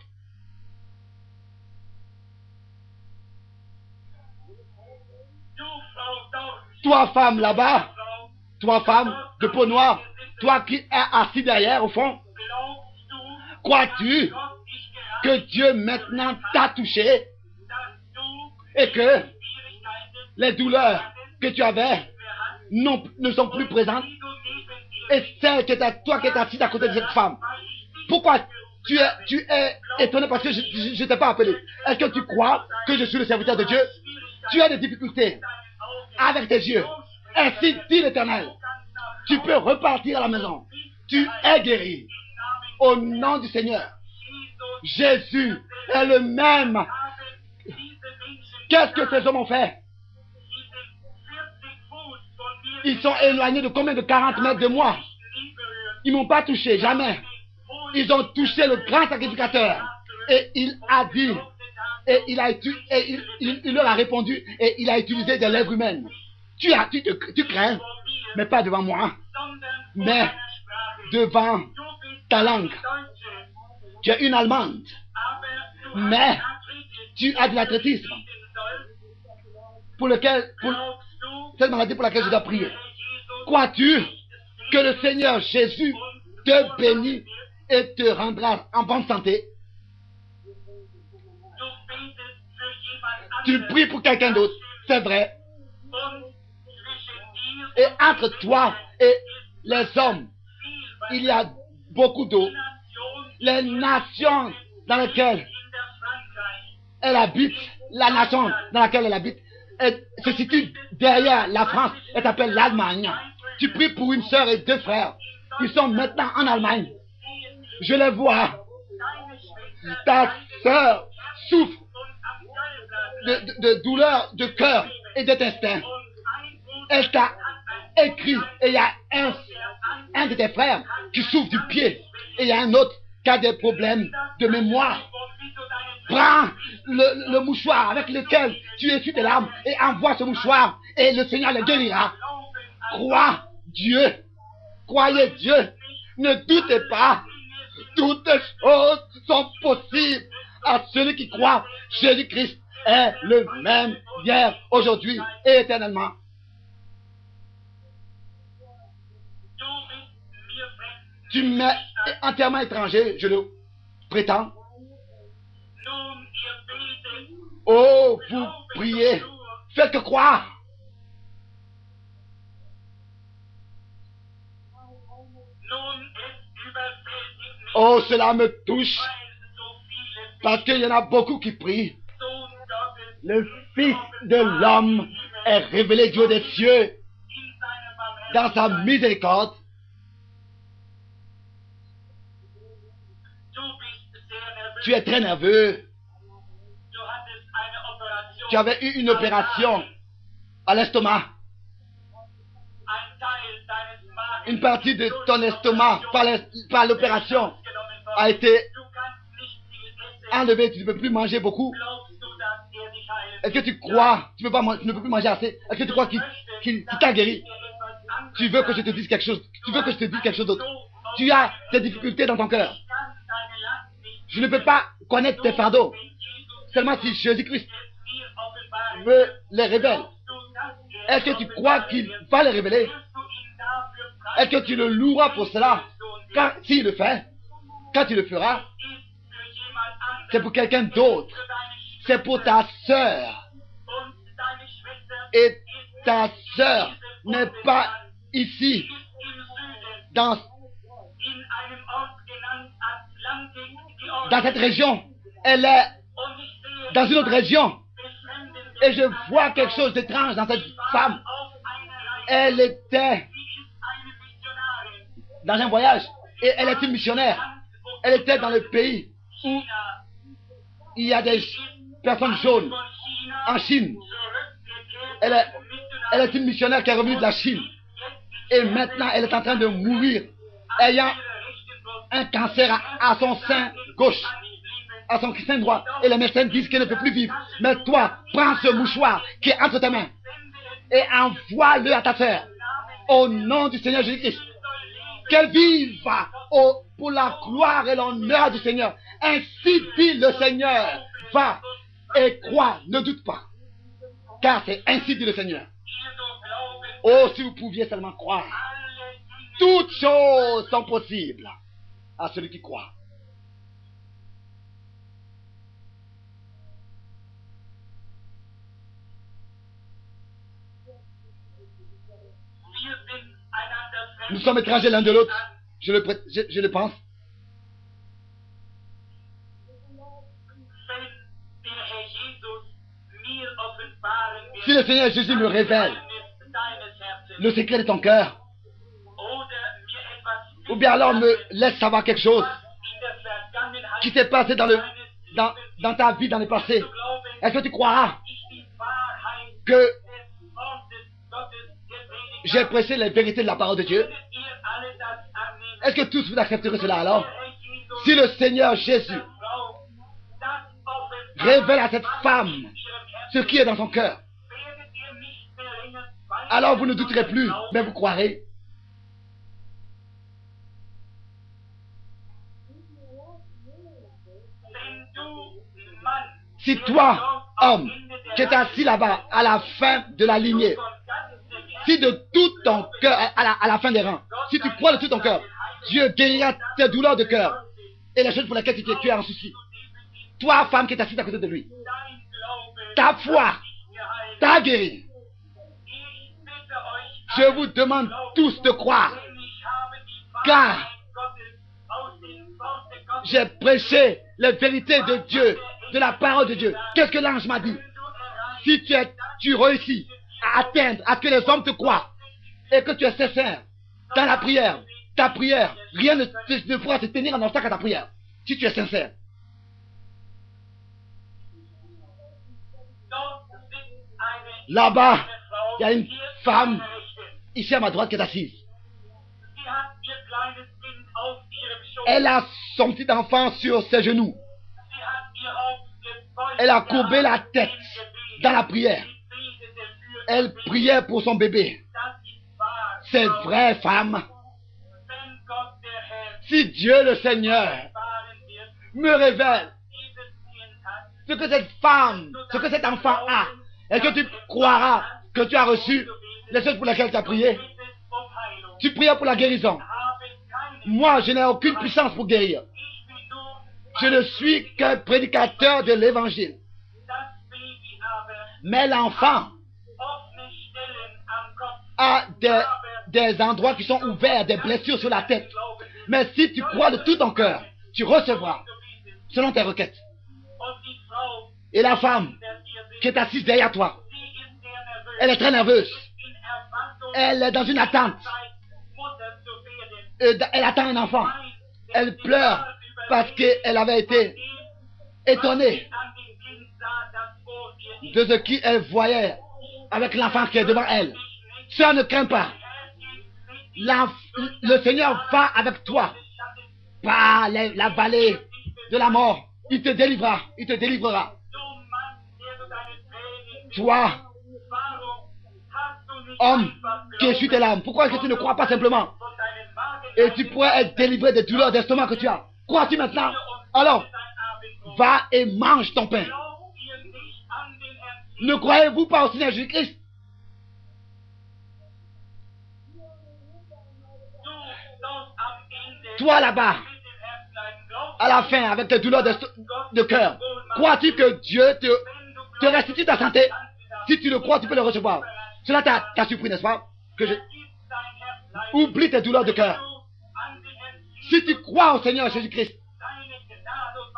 Speaker 2: Toi, femme, là-bas, toi, femme de peau noire, toi qui es assis derrière, au fond, crois-tu que Dieu maintenant t'a touché et que les douleurs que tu avais ne sont plus présentes? Et celle qui est à toi qui est assise à côté de cette femme, pourquoi tu es étonné parce que je ne t'ai pas appelé? Est-ce que tu crois que je suis le serviteur de Dieu? Tu as des difficultés avec tes yeux. Ainsi dit l'Éternel. Tu peux repartir à la maison. Tu es guéri. Au nom du Seigneur. Jésus est le même. Qu'est-ce que ces hommes ont fait? Ils sont éloignés de combien de 40 mètres de moi? Ils m'ont pas touché, jamais. Ils ont touché le grand sacrificateur. Et il a dit, et il leur a répondu, et il a utilisé des lèvres humaines. Tu crains, mais pas devant moi, mais devant ta langue. Tu es une Allemande, mais tu as de l'athlétisme pour cette maladie pour laquelle je dois prier. Crois-tu que le Seigneur Jésus te bénit et te rendra en bonne santé? Tu pries pour quelqu'un d'autre, c'est vrai. Et entre toi et les hommes, il y a beaucoup d'eau. Les nations dans lesquelles elle habite, la nation dans laquelle elle habite, se situe derrière la France et s'appelle l'Allemagne. Tu pries pour une sœur et deux frères. Ils sont maintenant en Allemagne. Je les vois. Ta sœur souffre de douleurs de cœur et d'intestin. Elle t'a écrit et il y a un de tes frères qui souffre du pied et il y a un autre qui a des problèmes de mémoire. Prends le mouchoir avec lequel tu essuies tes larmes et envoie ce mouchoir et le Seigneur les guérira. Crois Dieu. Croyez Dieu. Ne doutez pas. Toutes choses sont possibles à celui qui croit. Jésus-Christ est le même hier, aujourd'hui et éternellement. Tu m'es entièrement étranger, je le prétends.
Speaker 3: Nun, ihr betet,
Speaker 2: Oh, vous priez, faites que croire.
Speaker 3: nun, es überwältigt mich,
Speaker 2: Oh, cela me touche,
Speaker 3: weil so viele
Speaker 2: parce qu'il y en a beaucoup qui prient.
Speaker 3: Sohn Gottes
Speaker 2: Le Fils de l'homme est révélé du haut des cieux
Speaker 3: in seiner
Speaker 2: dans sa
Speaker 3: Barmherzigkeit.
Speaker 2: miséricorde.
Speaker 3: Du bist sehr nervös.
Speaker 2: Tu es très nerveux.
Speaker 3: Du hattest eine Operation.
Speaker 2: Tu avais eu une opération à l'estomac.
Speaker 3: Ein Teil deines Magens
Speaker 2: Une partie de ton
Speaker 3: durch
Speaker 2: estomac par l'opération
Speaker 3: genommen
Speaker 2: a
Speaker 3: worden.
Speaker 2: été
Speaker 3: Du kannst nicht viel essen.
Speaker 2: enlevée. Tu ne peux plus manger beaucoup.
Speaker 3: Glaubst du, dass dich heilen
Speaker 2: Est-ce que tu crois, tu ne peux plus manger assez? Est-ce que tu crois qu'il t'a guéri? Tu veux que je te dise quelque chose? Tu veux que je te dise quelque chose d'autre? Tu as des difficultés dans ton cœur. Je ne peux pas connaître tes fardeaux. Seulement si Jésus-Christ me les révèle. Est-ce que tu crois qu'il va les révéler? Est-ce que tu le loueras pour cela? S'il le fait, quand tu le feras, c'est pour quelqu'un d'autre. C'est pour ta sœur. Et ta sœur n'est pas ici, dans cette région. Elle est dans une autre région. Et je vois quelque chose d'étrange dans cette femme. Elle était dans un voyage et elle est une missionnaire. Elle était dans le pays où il y a des personnes jaunes, en Chine. Elle est une missionnaire qui est revenue de la Chine. Et maintenant, elle est en train de mourir, ayant un cancer à son sein gauche, à son sein droit. Et les médecins disent qu'elle ne peut plus vivre. Mais toi, prends ce mouchoir qui est entre tes mains et envoie-le à ta sœur. Au nom du Seigneur Jésus-Christ. Qu'elle vive pour la gloire et l'honneur du Seigneur. Ainsi dit le Seigneur. Va et crois, ne doute pas. Car c'est ainsi dit le Seigneur. Oh, si vous pouviez seulement croire. Toutes choses sont possibles à celui qui croit. Nous sommes étrangers l'un de l'autre. Je le pense. Si le Seigneur Jésus me révèle le secret de ton cœur, ou bien alors me laisse savoir quelque chose qui s'est passé dans ta vie dans le passé, est-ce que tu croiras que j'ai prêché les vérités de la parole de Dieu? Est-ce que tous vous accepterez cela alors? Si le Seigneur Jésus révèle à cette femme ce qui est dans son cœur, alors vous ne douterez plus, mais vous croirez. Si toi, homme, qui es assis là-bas, à la fin de la lignée, si de tout ton cœur, à la fin des rangs, si tu crois de tout ton cœur, Dieu guérira tes douleurs de cœur et les choses pour lesquelles tu es en souci. Toi, femme qui est assise à côté de lui, ta foi t'a guéri. Je vous demande tous de croire, car j'ai prêché les vérités de Dieu, de la parole de Dieu. Qu'est-ce que l'ange m'a dit? Si tu réussis à atteindre, à ce que les hommes te croient, et que tu es sincère dans la prière, ta prière, rien ne pourra se tenir en obstacle à ta prière, si tu es sincère. Là-bas, il y a une femme, ici à ma droite, qui est assise. Elle a son petit enfant sur ses genoux. Elle a courbé la tête dans la prière. Elle priait pour son bébé. C'est vrai, femme. Si Dieu le Seigneur me révèle ce que cette femme, ce que cet enfant a, est-ce que tu croiras que tu as reçu les choses pour lesquelles tu as prié? Tu priais pour la guérison. Moi, je n'ai aucune puissance pour guérir.
Speaker 3: Ich bin nur
Speaker 2: Je ne suis qu'un prédicateur de l'évangile.
Speaker 3: das Baby habe
Speaker 2: Mais l'enfant
Speaker 3: offene Stellen am Kopf.
Speaker 2: a des endroits qui sont ouverts, des blessures sur la tête. Mais si tu crois de tout ton cœur, tu recevras selon tes requêtes.
Speaker 3: Und die Frau,
Speaker 2: Et la femme
Speaker 3: der hier sitzt,
Speaker 2: qui est assise derrière toi,
Speaker 3: sie ist sehr nervös.
Speaker 2: elle est très nerveuse.
Speaker 3: In Erwartung,
Speaker 2: Elle est dans une attente.
Speaker 3: Mutter zu werden.
Speaker 2: Elle attend un enfant.
Speaker 3: Nein,
Speaker 2: Elle pleure parce qu'elle avait été étonnée
Speaker 3: an dem Kind sah, das vor ihr ist.
Speaker 2: de ce qu'elle voyait avec l'enfant qui est devant elle. Sœur, ne crains pas. Le Seigneur va avec toi par la vallée de la mort. Il te délivrera. Il te délivrera.
Speaker 3: Du Mann, der du deine Tränen mit
Speaker 2: Toi,
Speaker 3: Warum hast du nicht
Speaker 2: homme
Speaker 3: einfach
Speaker 2: qui essuie tes larmes, pourquoi est-ce que tu ne crois pas simplement?
Speaker 3: von deinem Magen
Speaker 2: Et tu pourrais être délivré des douleurs d'estomac que tu as. Crois-tu maintenant? Alors,
Speaker 3: dein Abendbrot?
Speaker 2: va et mange ton pain.
Speaker 3: Glaubt ihr nicht an den Herrn?
Speaker 2: Ne croyez-vous pas au Seigneur Jésus-Christ?
Speaker 3: Du sollst am Ende
Speaker 2: Toi là-bas,
Speaker 3: mit dem Herzlein glauben.
Speaker 2: à la fin, avec tes douleurs de cœur, crois-tu que Dieu te restitue ta santé? Si tu le crois, tu peux le recevoir. Cela t'a surpris, n'est-ce pas? Oublie tes douleurs de cœur. Si tu crois au Seigneur Jésus-Christ,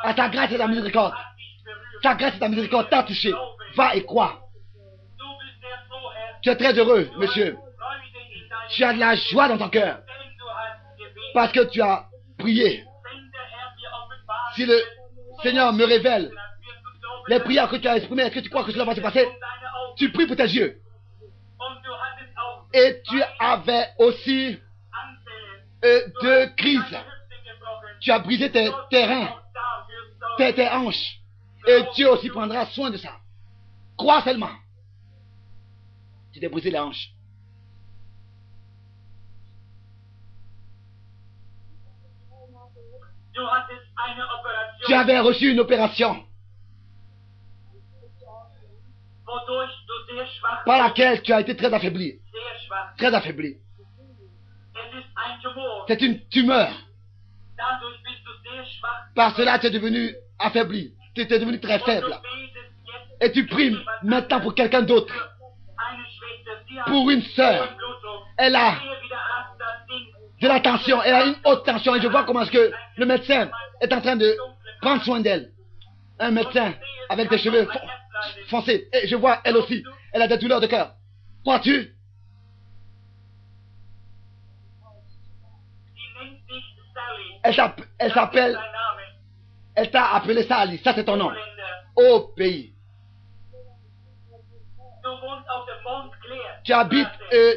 Speaker 2: à ta grâce et ta miséricorde, ta grâce et ta miséricorde t'a touché, va et crois. Tu es très heureux, monsieur. Tu as de la joie dans ton cœur parce que tu as prié. Si le Seigneur me révèle les prières que tu as exprimées, est-ce que tu crois que cela va se passer? Tu pries pour tes yeux. Et tu avais aussi deux crises. Tu as brisé tes reins, tes hanches. Et Dieu aussi prendra soin de ça. Crois seulement. Tu t'es brisé les hanches. Tu avais reçu une opération par laquelle tu as été très affaibli. Très affaibli. C'est une tumeur. Par cela, tu es devenu affaibli. Tu es devenu très faible. Et tu pries maintenant pour quelqu'un d'autre. Pour une sœur. Elle a de la tension. Elle a une haute tension. Et je vois comment est-ce que le médecin est en train de prendre soin d'elle. Un médecin avec des cheveux foncés. Et je vois elle aussi. Elle a des douleurs de cœur. Crois-tu? Elle s'appelle. Elle t'a appelé Sally. Ça, c'est ton nom. Au pays. Tu habites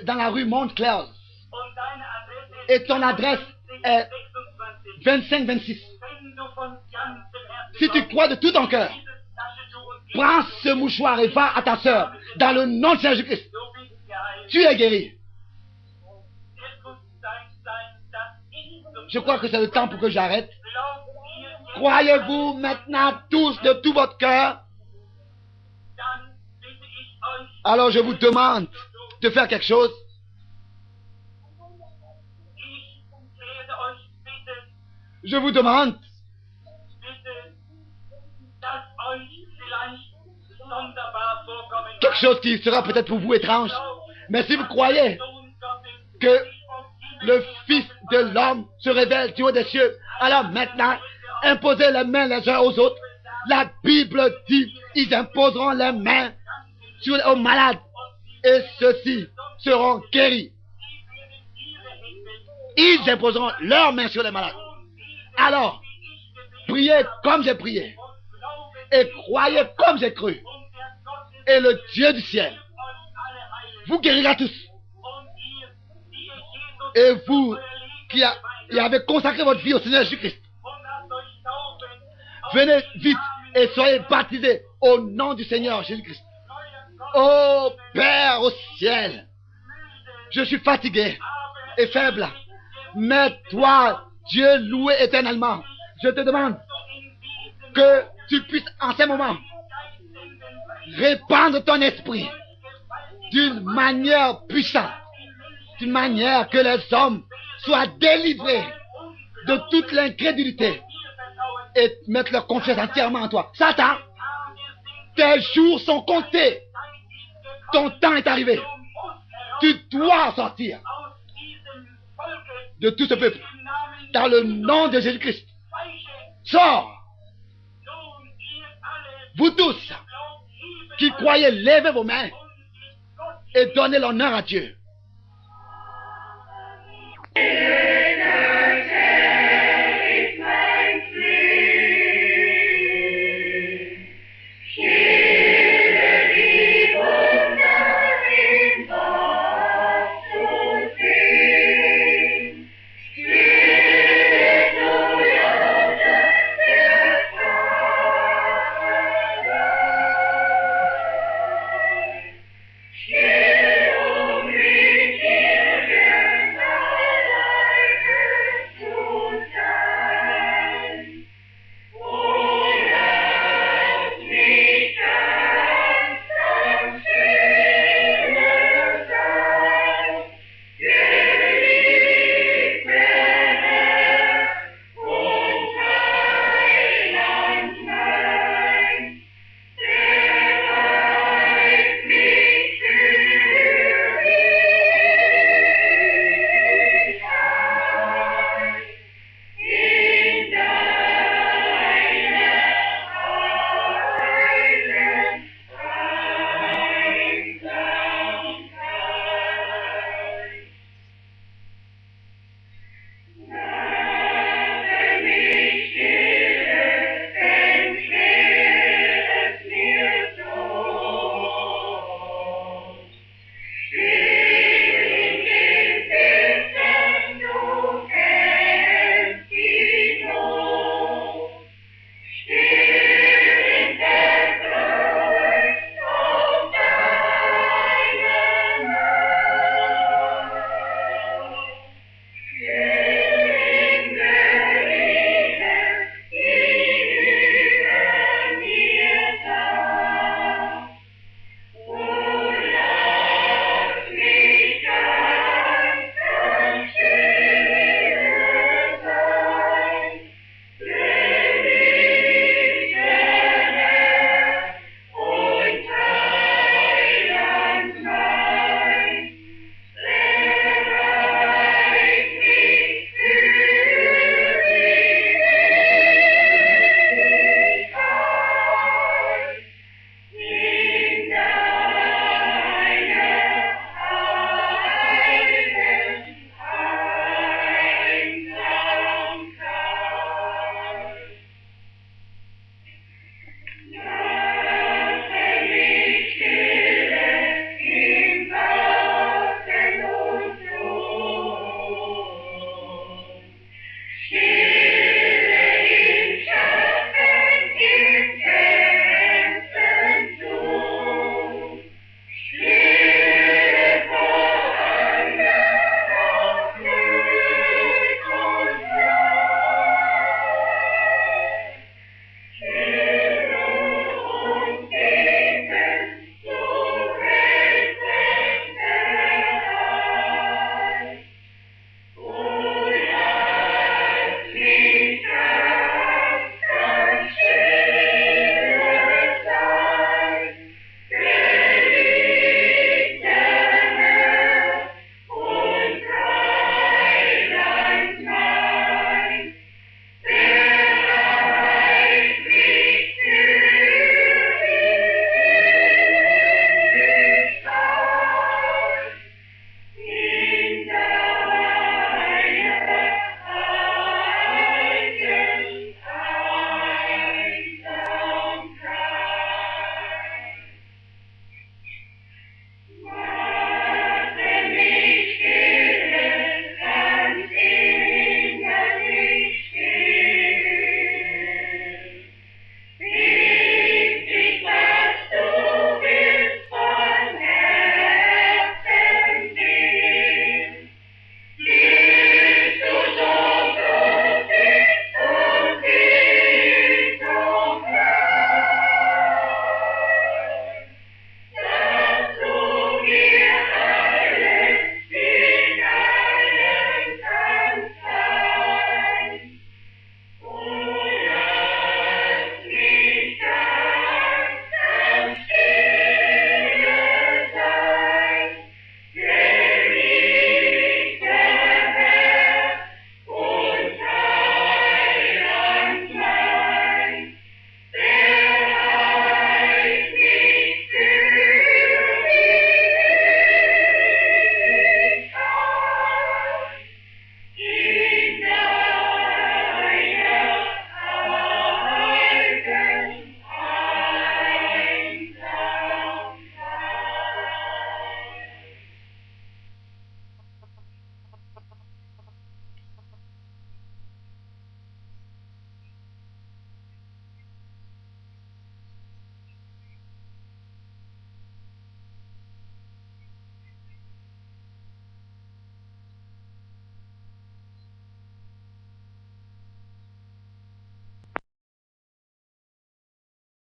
Speaker 2: dans la rue Montclair. Et ton adresse est 25-26. Si tu crois de tout ton cœur, prends ce mouchoir et va à ta sœur. Dans le nom de Jésus-Christ. Tu es guéri. Je crois que c'est le temps pour que j'arrête. Croyez-vous maintenant tous de tout votre cœur? Alors je vous demande de faire quelque chose. Je vous demande quelque chose qui sera peut-être pour vous étrange. Mais si vous croyez que le Fils de l'homme se révèle du haut des cieux, alors maintenant, imposez les mains les uns aux autres. La Bible dit, ils imposeront les mains aux malades et ceux-ci seront guéris. Ils imposeront leurs mains sur les malades. Alors, priez comme j'ai prié et croyez comme j'ai cru. Et le Dieu du ciel vous guérira tous. Et vous qui avez consacré votre vie au Seigneur Jésus-Christ, venez vite et soyez baptisés au nom du Seigneur Jésus-Christ. Ô Père au ciel, je suis fatigué et faible, mais toi, Dieu loué éternellement, je te demande que tu puisses en ce moment répandre ton esprit d'une manière puissante, d'une manière que les hommes soient délivrés de toute l'incrédulité et mettre leur confiance entièrement en toi. Satan, tes jours sont comptés. Ton temps est arrivé. Tu dois sortir de tout ce peuple dans le nom de Jésus-Christ. Sors. Vous tous qui croyez, levez vos mains et donnez l'honneur à Dieu.